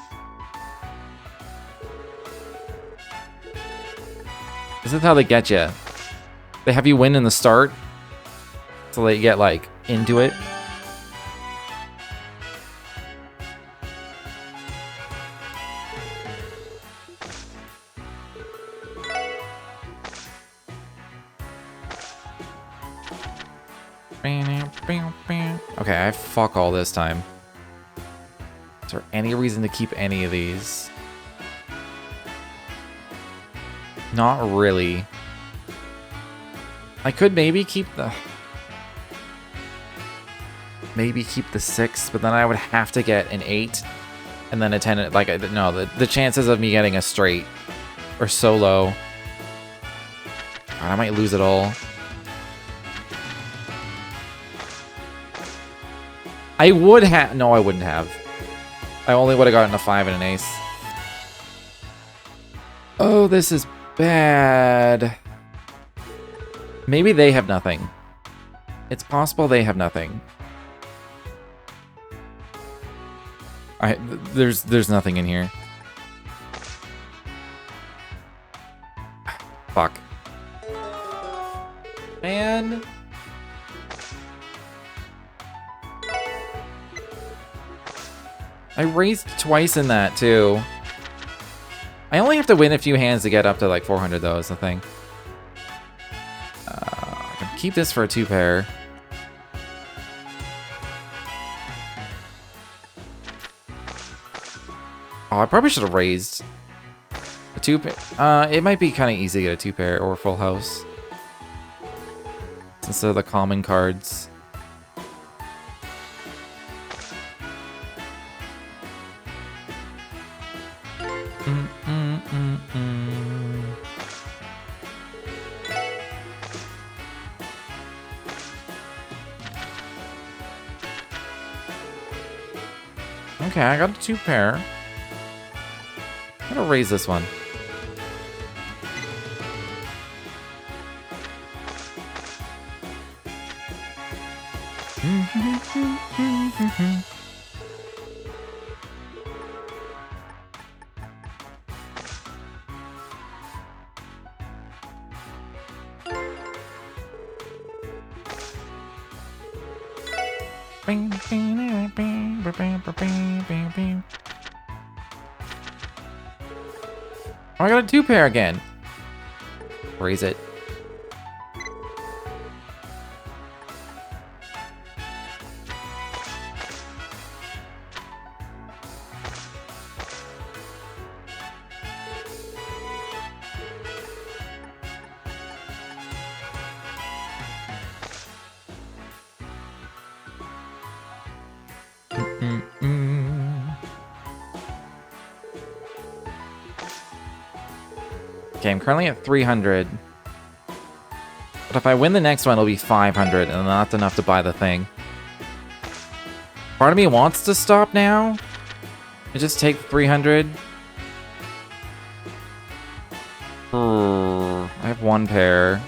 This is how they get you. They have you win in the start. So that you get, like, into it. Okay, I fuck all this time. Is there any reason to keep any of these? Not really. I could maybe keep the... Maybe keep the 6, but then I would have to get an 8. And then a 10. Like, no, the chances of me getting a straight are so low. God, I might lose it all. I would have... No, I wouldn't have. I only would have gotten a 5 and an ace. Oh, this is bad. Maybe they have nothing. It's possible they have nothing. There's nothing in here. Fuck. Man. I raised twice in that, too. I only have to win a few hands to get up to, like, 400, though, is the thing. I can keep this for a 2-pair. Oh, I probably should have raised. A 2-pair. It might be kind of easy to get a 2-pair or full house. Since they're the common cards. Okay, I got a 2-pair. I'm gonna raise this one. Oh, I got a 2-pair again. Raise it. Okay, I'm currently at 300. But if I win the next one, it'll be 500, and that's enough to buy the thing. Part of me wants to stop now. And just take 300. I have 1 pair.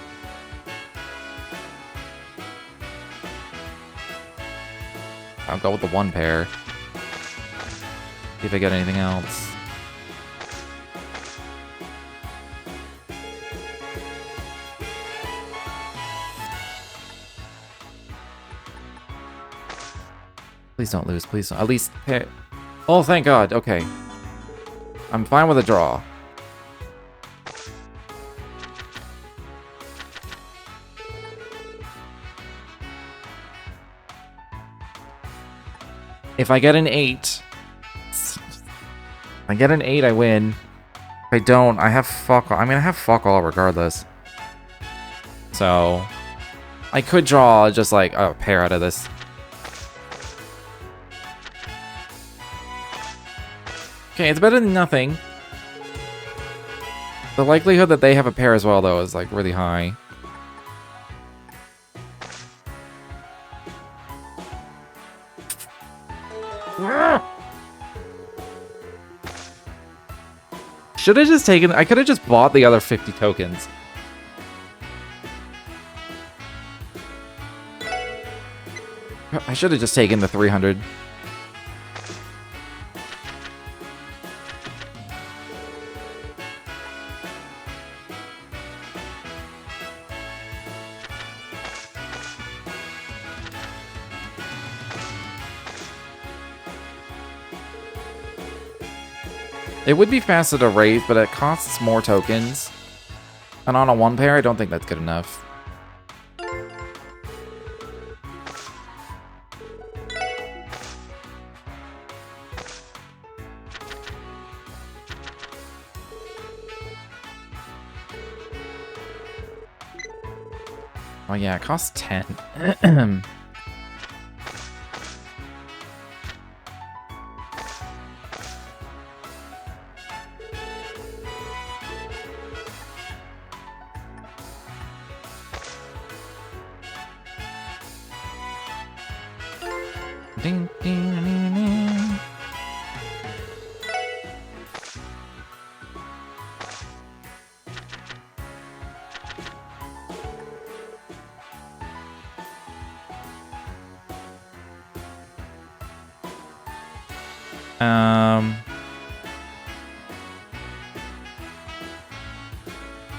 I'll go with the 1 pair. See if I get anything else. Please don't lose, please don't. At least pair. Oh, thank God. Okay. I'm fine with a draw. If I get an 8... If I get an 8, I win. If I don't, I have fuck all. I mean, I have fuck all regardless. So... I could draw just like a pair out of this. Okay, it's better than nothing. The likelihood that they have a pair as well, though, is like really high. Should have just taken... I could have just bought the other 50 tokens. I should have just taken the 300. It would be faster to raise, but it costs more tokens. And on a 1 pair, I don't think that's good enough. Oh yeah, it costs 10. Ding, ding, ding, ding.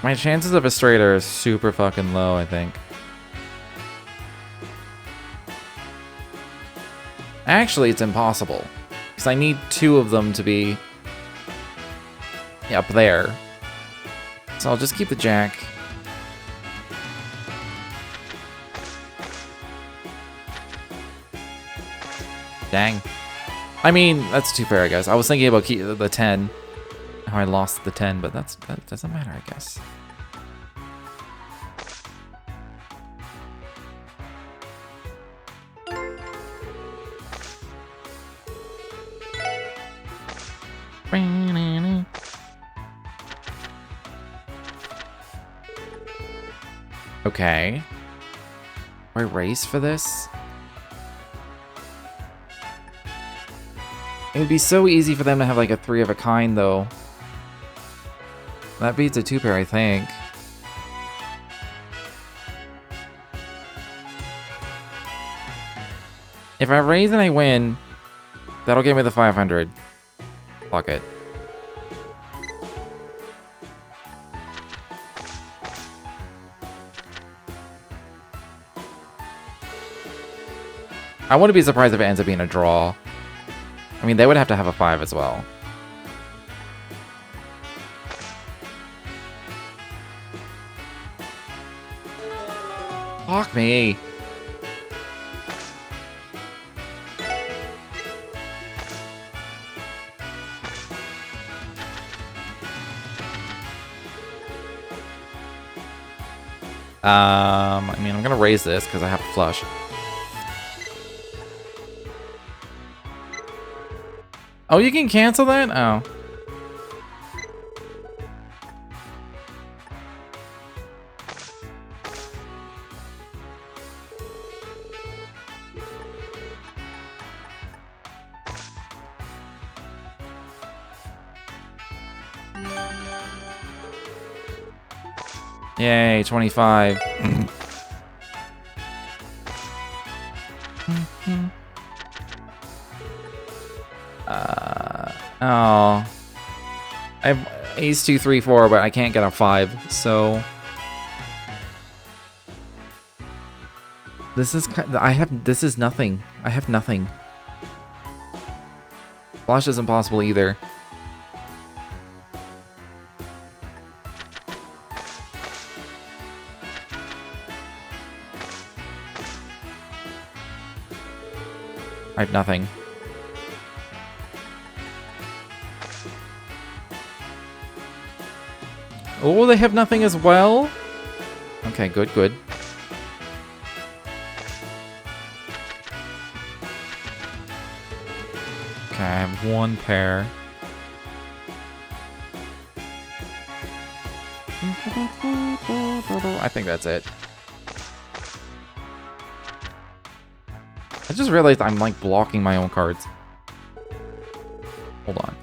My chances of a straight are super fucking low, I think. Actually, it's impossible. Because I need 2 of them to be up there. So I'll just keep the jack. Dang. I mean, that's too fair, I guess. I was thinking about the 10. how I lost the 10, but that doesn't matter, I guess. Okay. Do I race for this? It would be so easy for them to have like a 3 of a kind, though. That beats a 2-pair, I think. If I raise and I win, that'll give me the 500. Fuck it. I wouldn't be surprised if it ends up being a draw. I mean, they would have to have a 5 as well. Fuck me. I mean, I'm gonna raise this because I have a flush. Oh, you can cancel that? Oh. Yay, 25. Oh. I have ace 2, 3, 4, but I can't get a 5, so this is this is nothing. I have nothing. Flush is impossible either. I have nothing. Oh, they have nothing as well? Okay, good, good. Okay, I have 1 pair. I think that's it. I just realized I'm like blocking my own cards. Hold on.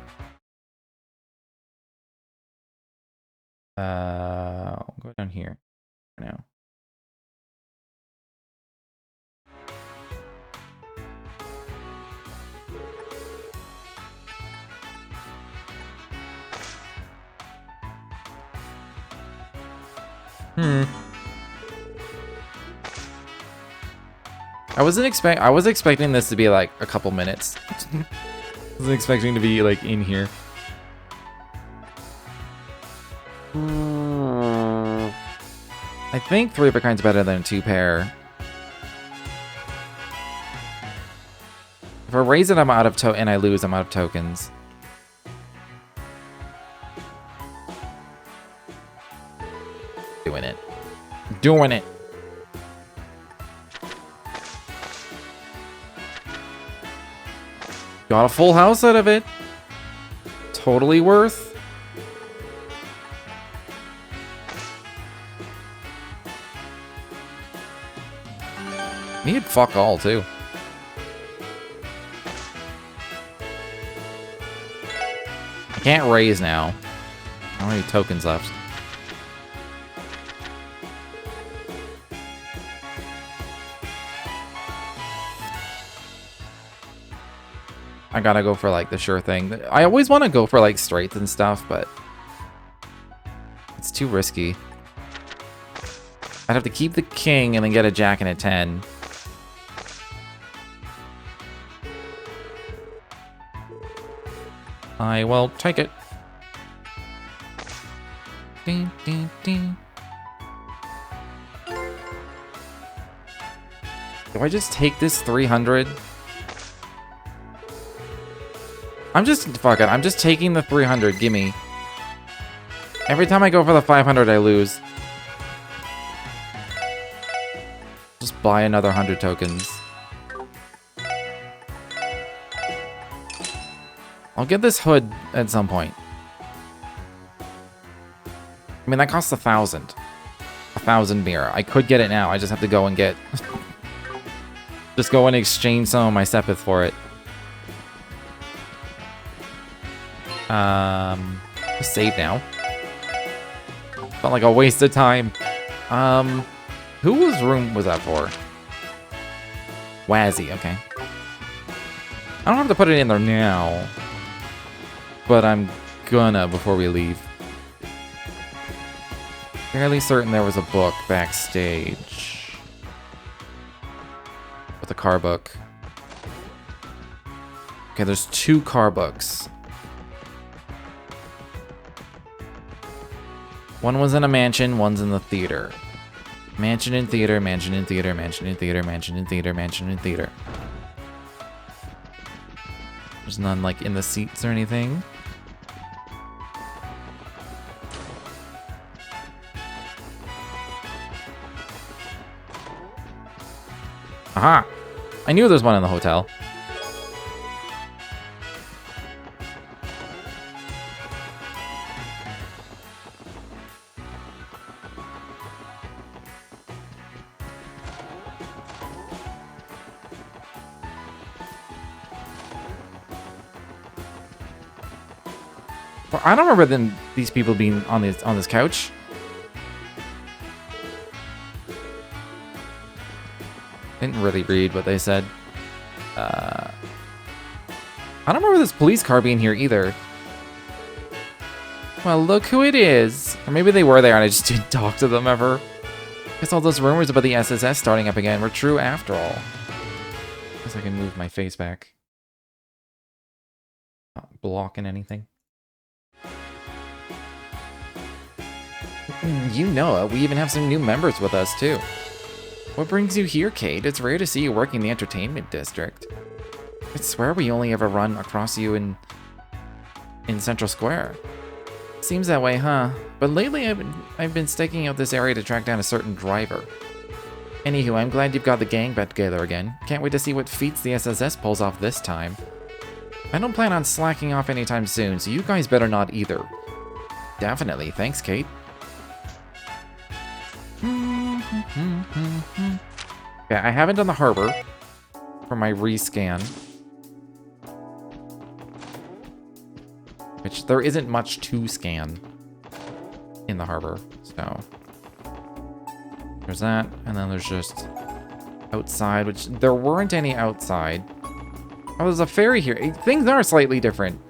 I'll go down here for now. I was expecting this to be like a couple minutes. I wasn't expecting to be like in here. I think 3 of a kind's better than a 2-pair. If I raise it, I'm out of and I lose, I'm out of tokens. Doing it. Doing it. Got a full house out of it. Totally worth. Need fuck all, too. I can't raise now. How many tokens left? I gotta go for like the sure thing. I always want to go for like straights and stuff, but it's too risky. I'd have to keep the king and then get a jack and a 10. I will take it. Ding, ding, ding. Do I just take this 300? Fuck it. I'm just taking the 300. Gimme. Every time I go for the 500, I lose. Just buy another 100 tokens. I'll get this hood at some point. I mean, that costs 1,000. 1,000 mirror. I could get it now. I just have to go and get... just go and exchange some of my Sepith for it. Save now. Felt like a waste of time. Whose room was that for? Wazzy, okay. I don't have to put it in there now. But I'm gonna before we leave. Fairly certain there was a book backstage. With a car book. Okay, there's 2 car books. One was in a mansion, one's in the theater. Mansion in theater, mansion in theater, mansion in theater, mansion in theater, mansion in theater. There's none, like, in the seats or anything. Aha! I knew there was one in the hotel. Well, I don't remember these people being on this couch. Didn't really read what they said. I don't remember this police car being here either. Well, look who it is. Or maybe they were there and I just didn't talk to them ever. Guess all those rumors about the SSS starting up again were true after all. Guess I can move my face back. Not blocking anything. You know it. We even have some new members with us, too. What brings you here, Kate? It's rare to see you working the entertainment district. I swear we only ever run across you in Central Square. Seems that way, huh? But lately I've been staking out this area to track down a certain driver. Anywho, I'm glad you've got the gang back together again. Can't wait to see what feats the SSS pulls off this time. I don't plan on slacking off anytime soon, so you guys better not either. Definitely. Thanks, Kate. Yeah, I haven't done the harbor for my rescan. Which there isn't much to scan in the harbor, so there's that, and then there's just outside, which there weren't any outside. Oh, there's a ferry here. Things are slightly different.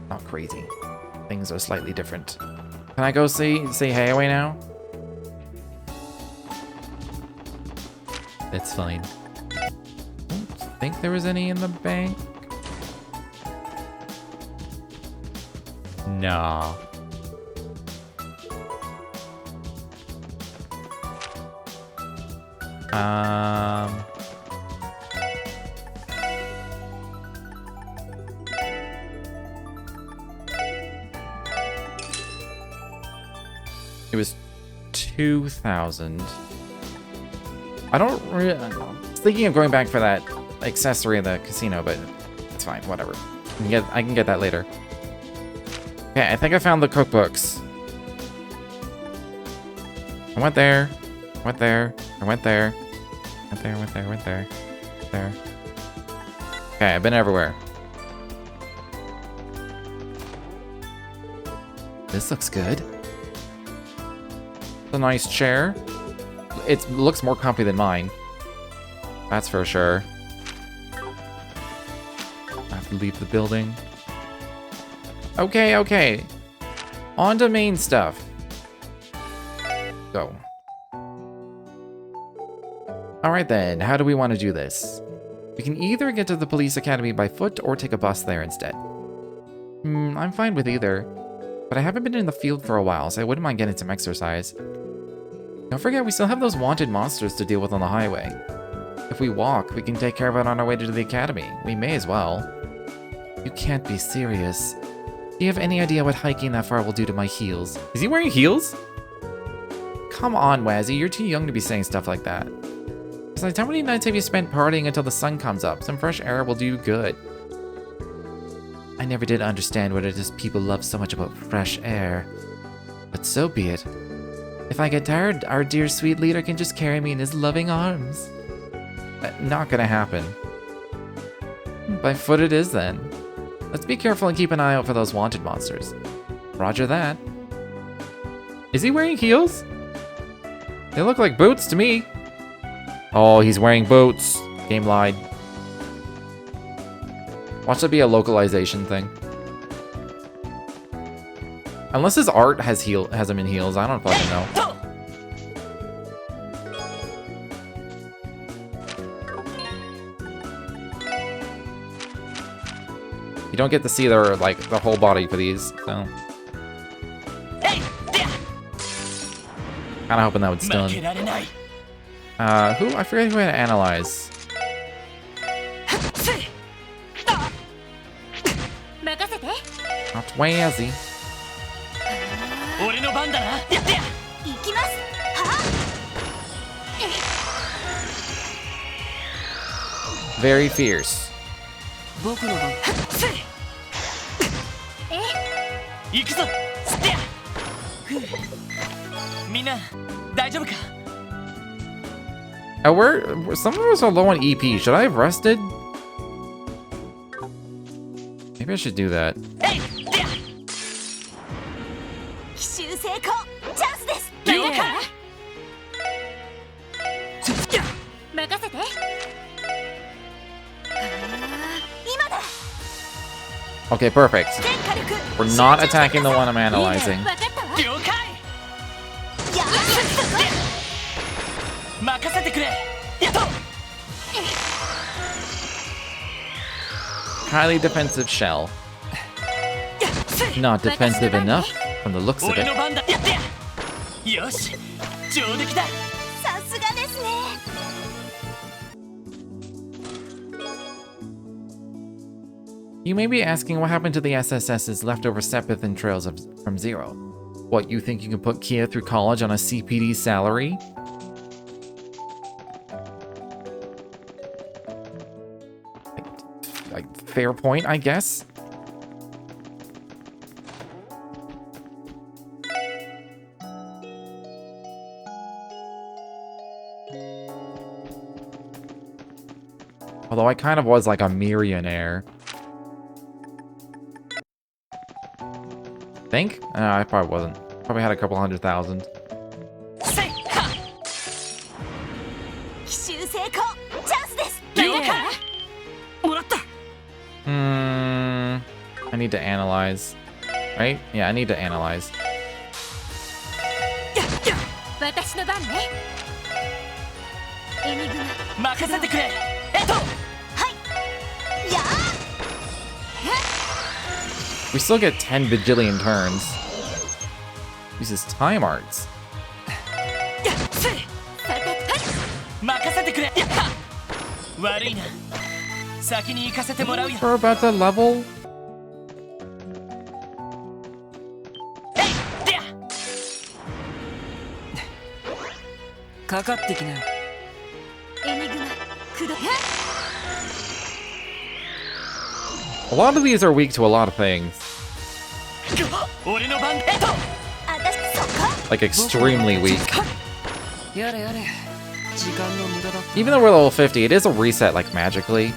Not crazy. Things are slightly different. Can I go say hey away now? It's fine. Don't think there was any in the bank. Nah. It was 2,000. I don't really... I was thinking of going back for that accessory in the casino, but it's fine, whatever. I can get that later. Okay, I think I found the cookbooks. I went there. Went there. I went there. Went there, went there, went there. There. Okay, I've been everywhere. This looks good. It's a nice chair. It looks more comfy than mine. That's for sure. I have to leave the building. Okay, okay. On to main stuff. Go. Alright then, how do we want to do this? We can either get to the police academy by foot or take a bus there instead. I'm fine with either. But I haven't been in the field for a while, so I wouldn't mind getting some exercise. Don't forget, we still have those wanted monsters to deal with on the highway. If we walk, we can take care of it on our way to the academy. We may as well. You can't be serious. Do you have any idea what hiking that far will do to my heels? Is he wearing heels? Come on, Wazzy, you're too young to be saying stuff like that. Besides, how many nights have you spent partying until the sun comes up? Some fresh air will do you good. I never did understand what it is people love so much about fresh air. But so be it. If I get tired, our dear sweet leader can just carry me in his loving arms. Not gonna happen. By foot it is then. Let's be careful and keep an eye out for those wanted monsters. Roger that. Is he wearing heels? They look like boots to me. Oh, he's wearing boots. Game lied. Watch that be a localization thing. Unless his art has him in heels, I don't fucking know. You don't get to see their the whole body for these, so. Kinda hoping that would stun. Who? I forget who I had to analyze. Not Wazzy. Very fierce. Some of us are low on EP. Should I have rested? Maybe I should do that. Okay, perfect. We're not attacking the one I'm analyzing. Highly defensive shell. Not defensive enough from the looks of it. You may be asking what happened to the SSS's leftover Sepith and trails from Zero. What, you think you can put Kia through college on a CPD salary? Fair point, I guess. Although I kind of was like a millionaire. Think? I probably wasn't. Probably had a couple 100,000. I need to analyze. Right? Yeah, I need to analyze. We still get 10 bajillion turns. Uses time arts. We're about to level. A lot of these are weak to a lot of things. Like extremely weak. Even though we're level 50, it is a reset like magically.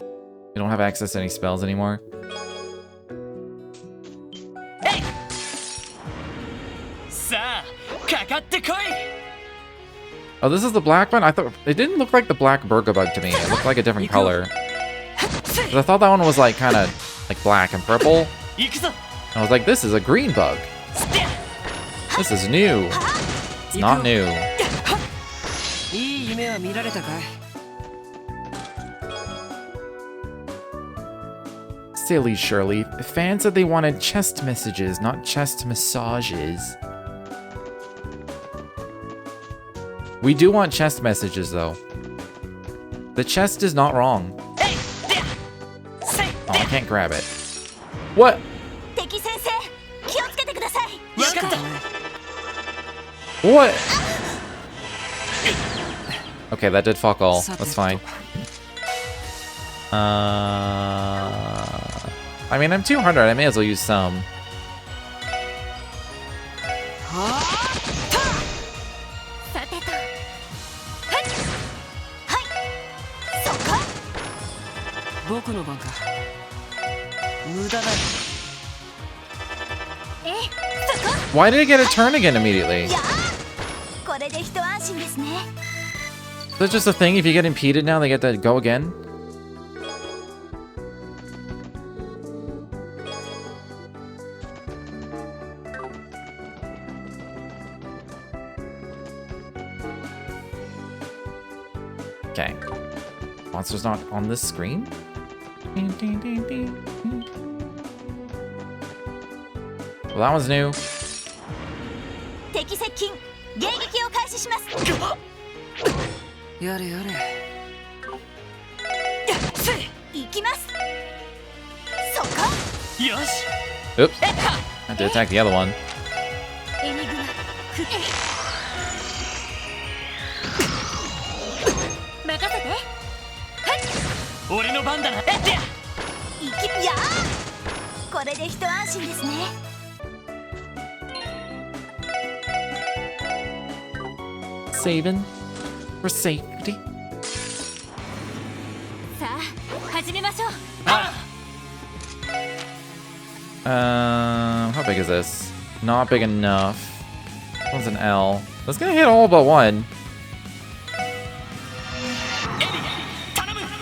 We don't have access to any spells anymore. Oh, this is the black one? I thought it didn't look like the black burger bug to me. It looked like a different color. But I thought that one was like kind of like black and purple. I was like, this is a green bug. This is new. It's not new. Silly Shirley. Fans said they wanted chest messages, not chest massages. We do want chest messages, though. The chest is not wrong. Oh, I can't grab it. What? 敵先生気をつけてください。 What? Okay, that did fuck all. That's fine. I mean, I'm 200. I may as well use some. さてと。はい。はい。そこ。僕の番か。無駄だ。え、そこ。 Why did it get a turn again immediately? いやー。これで一安心ですね。Is that just a thing? If you get impeded now, they get to go again? Okay. Monster's not on this screen? Well, that one's new. 敵接近迎撃を開始します。やれやれ。行きます。そこ。よし。 Oops. I had to attack the other one. エニグマ振って任せて。はい。俺の番だな。いやーこれで一安心ですね。 Saving for safety. さあ始めましょう。 How big is this? Not big enough. One's an L. That's gonna hit all but one.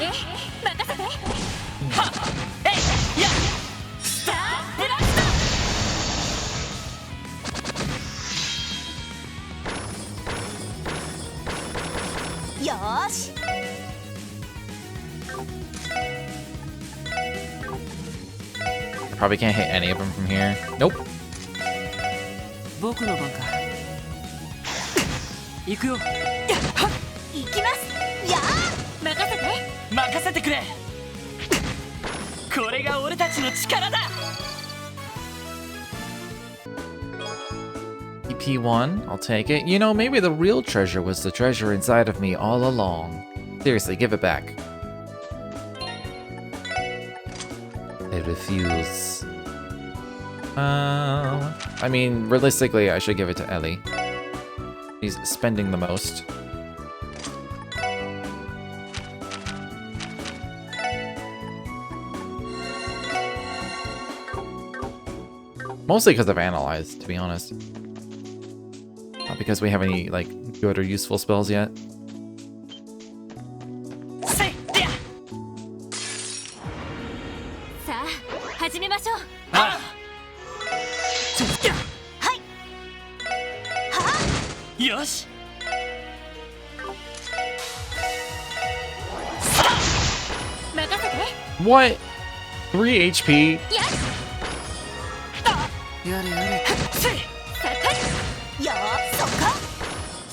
え、任せて。スターブラスト。よーし。 Probably can't hit any of them from here. Nope. 僕の番か。行くよ。行きます。やー任せて。任せてくれ。これが俺たちの力だ。 EP1, I'll take it. You know, maybe the real treasure was the treasure inside of me all along. Seriously, give it back. They refuse. I mean, realistically, I should give it to Ellie. He's spending the most. Mostly because I've analyzed, to be honest. Not because we have any, like, good or useful spells yet. せいでや。さあ始めましょう。あはい。はあ。よし。任せて。 What? 3 HP? やれやれ。せい。よーそこ。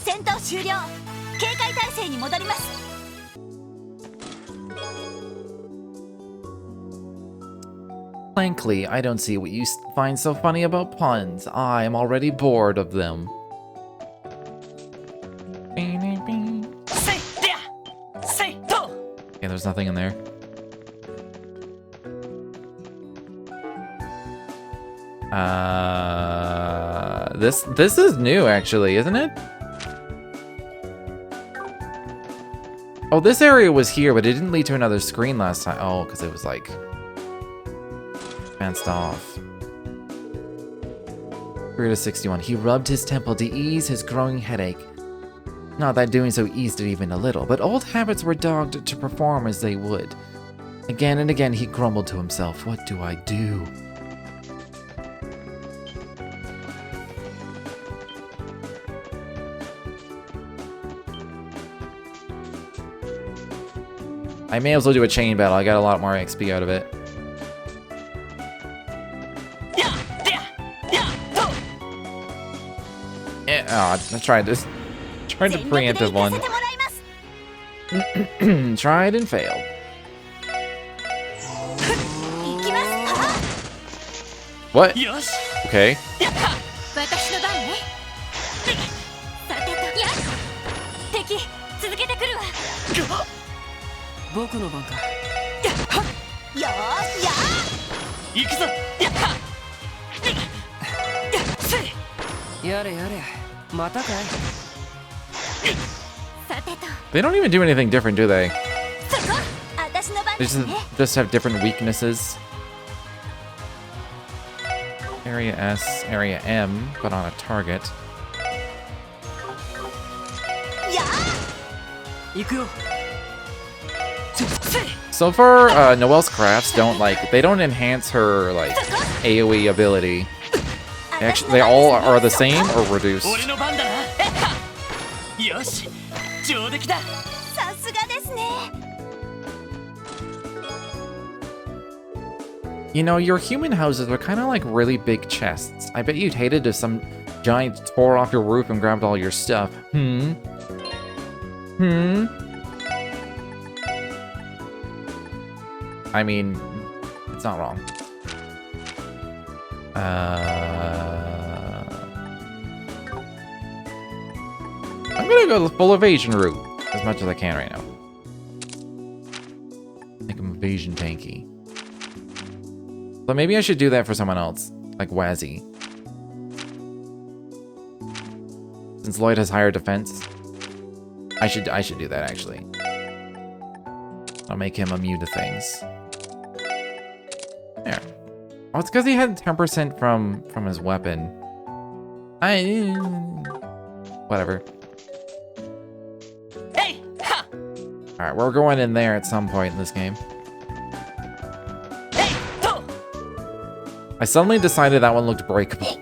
戦闘終了。警戒態勢に戻ります。 Frankly, I don't see what you find so funny about puns. I am already bored of them. せいでや。せいと。 Okay, there's nothing in there. This is new, actually, isn't it? Oh, this area was here, but it didn't lead to another screen last time. Oh, because it was like fenced off. 3 to 61. He rubbed his temple to ease his growing headache. Not that doing so eased it even a little, but old habits were dogged to perform as they would. Again and again he grumbled to himself, "What do I do?" I may as well do a chain battle. I got a lot more XP out of it. やでや。やと。 I tried this. Tried to 全力で preemptive 行か one. せてもらいます。 Tried and failed. What? よし Okay. 私の番ね。さてと、やっ敵続けてくるわ。僕の番か。よーしや行くぞやれやれまたかい。ーさてと、 They don't even do anything different, do they? そこ私の番 They ですね。 just have different weaknesses. Area S, Area M, but on a target. や行くよ。 So far, Noelle's crafts they don't enhance her, AoE ability. ー Actually, they all are the same or reduced. 俺の番だな。よし上出来だ。さすがですね。 You know, your human houses are kind of like really big chests. I bet you'd hate it if some giant tore off your roof and grabbed all your stuff. I mean, it's not wrong. I'm gonna go the full evasion route as much as I can right now. Make him evasion tanky. But maybe I should do that for someone else, like Wazzy. Since Lloyd has higher defense, I should do that actually. I'll make him immune to things. There. Oh, it's because he had 10% from his weapon. Whatever. Hey! Ha! Alright, we're going in there at some point in this game. Hey! To! I suddenly decided that one looked breakable.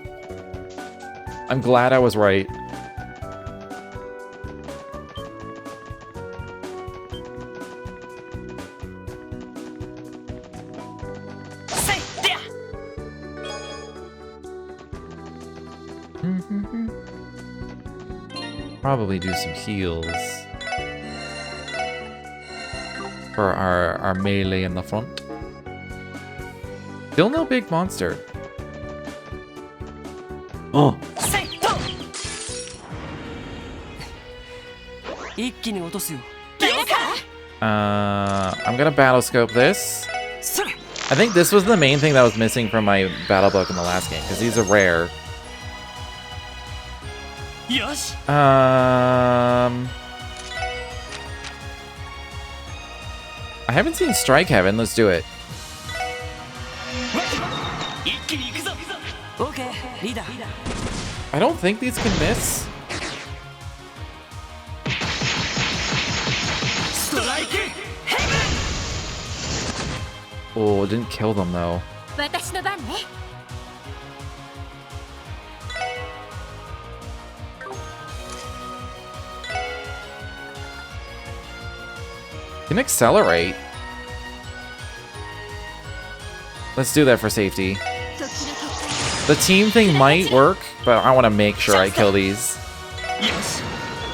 I'm glad I was right. Say! There! Probably do some heals. For our melee in the front. Still no big monster. Oh! Say! To! 一気に落とすよ。 I'm gonna battle scope this. それ I think this was the main thing that was missing from my battle book in the last game, because these are rare. よし I haven't seen Strike Heaven. Let's do it. 一気に行くぞ OK リーダー I don't think these can miss. ストライク Oh, it didn't kill them though. 私の番ね。 Can accelerate. Let's do that for safety. 時の結果 The team thing might work, but I want to make sure I kill these. よし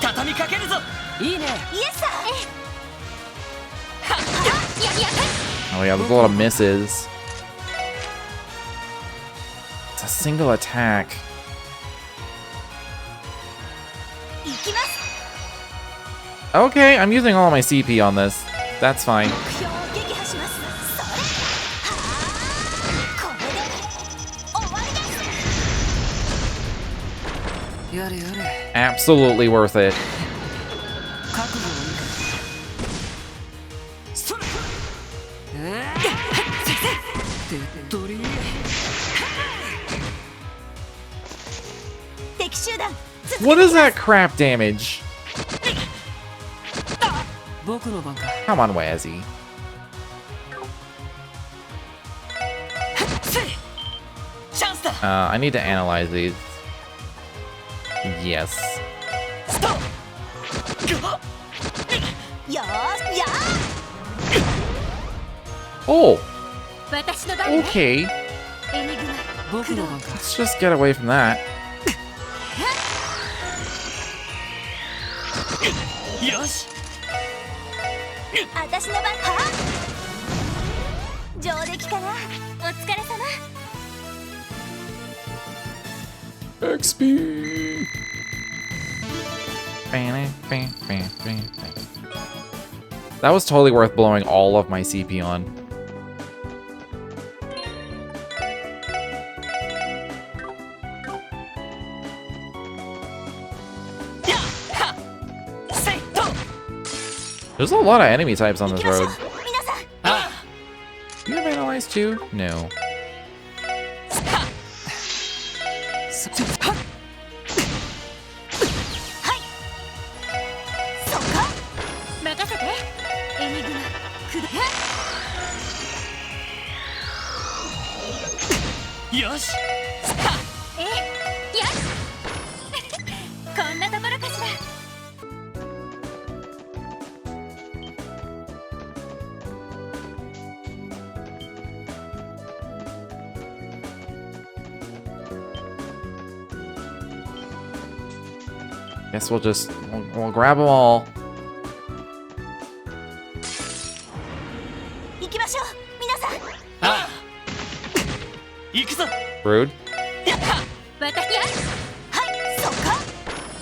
畳みかけるぞいいね イエスさー。 Oh yeah, there's a lot of misses. It's a single attack. 行きます。 Okay, I'm using all of my CP on this. That's fine. 目標を撃破します。それ。はあ。これで終わりです。やれやれ Absolutely worth it. 覚悟はいいかそれ手っ取り敵集団。 What is that crap damage? 僕の番か Come on, Wazzy. チャンスだ I need to analyze these. Yes. ストッよーしや Oh, ー。私の番ね。 okay. エニグマ。僕の番か Let's just get away from that. よし私の番。はあ。上出来かな。お疲れ様。XP. That was totally worth blowing all of my CP on. There's a lot of enemy types on this road. Do you have analyze too? No. Guess we'll grab them all. Rude.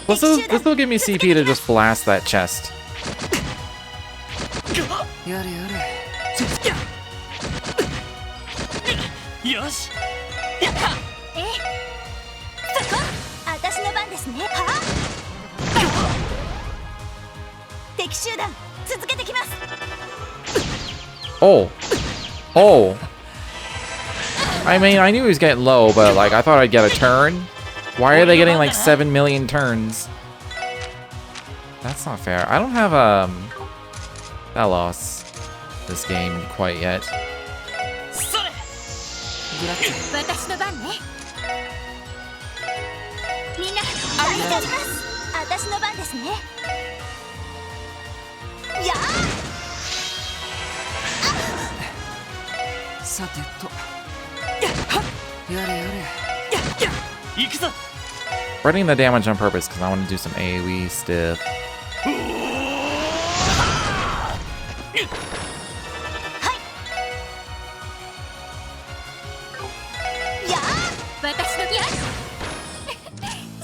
This will give me CP to just blast that chest. Oh. Oh. I mean, I knew he was getting low, but like, I thought I'd get a turn. Why are they getting like 7 million turns? That's not fair. I don't have TLoH this game quite yet. Spreading the damage on purpose because I want to do some AoE stuff.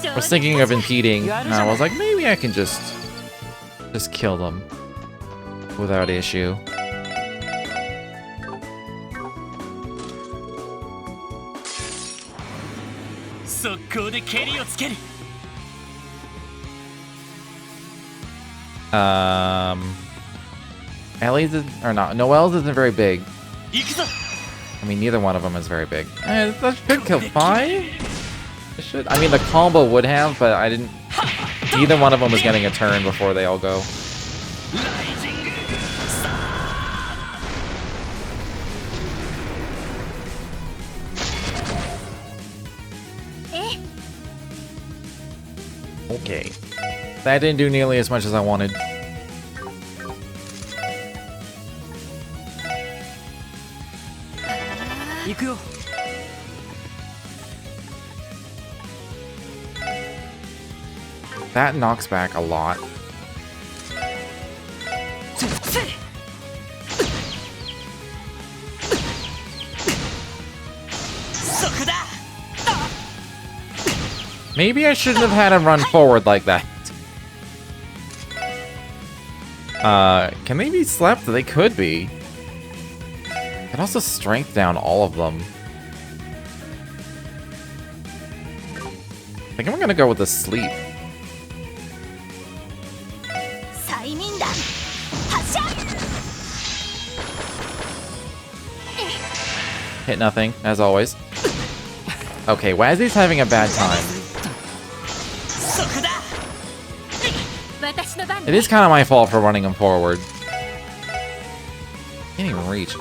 I was thinking of impeding, and I was like, maybe I can just kill them without issue. Ellie's or not? Noelle's isn't very big. I mean, neither one of them is very big. That should kill 5. It should. I mean, the combo would have, but I didn't. Neither one of them was getting a turn before they all go. Okay. That didn't do nearly as much as I wanted. That knocks back a lot. Maybe I shouldn't have had him run forward like that. Can they be slept? They could be. And also strength down all of them. I think I'm gonna go with the sleep. Hit nothing, as always. Okay, Wazzy's having a bad time. It is kind of my fault for running him forward. Can't even reach.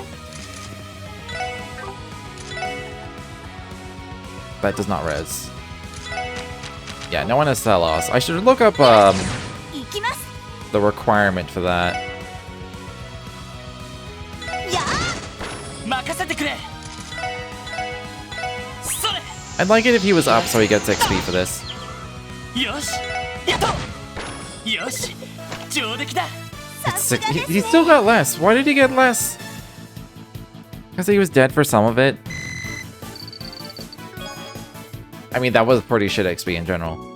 That does not res. Yeah, no one has TLoH. I should look up the requirement for that. I'd like it if he was up so he gets XP for this. It's 6. He still got less. Why did he get less? Because he was dead for some of it. I mean, that was pretty shit XP in general.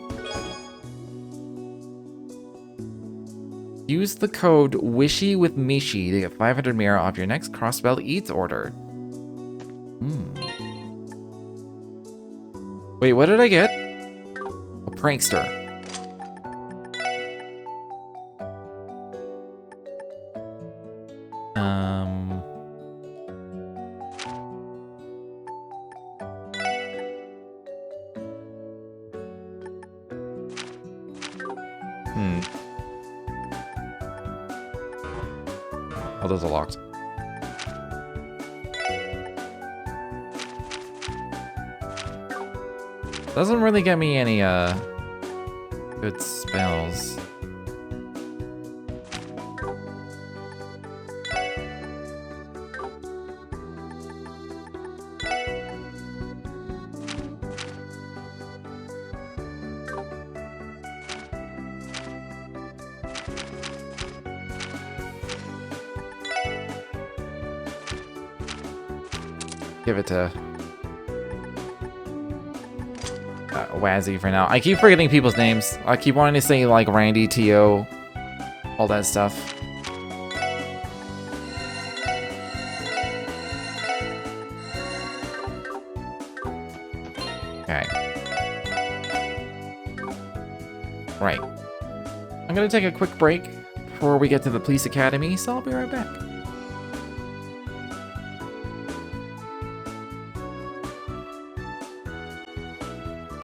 Use the code WISHY with Mishi to get 500 Mira off your next Crossbell Eats order. Wait, what did I get? A prankster. Oh, those are locked. Doesn't really get me any, good spells. Give it to Wazzy for now. I keep forgetting people's names. I keep wanting to say like Randy, T.O., all that stuff. Okay. Right. I'm gonna take a quick break before we get to the police academy, so I'll be right back.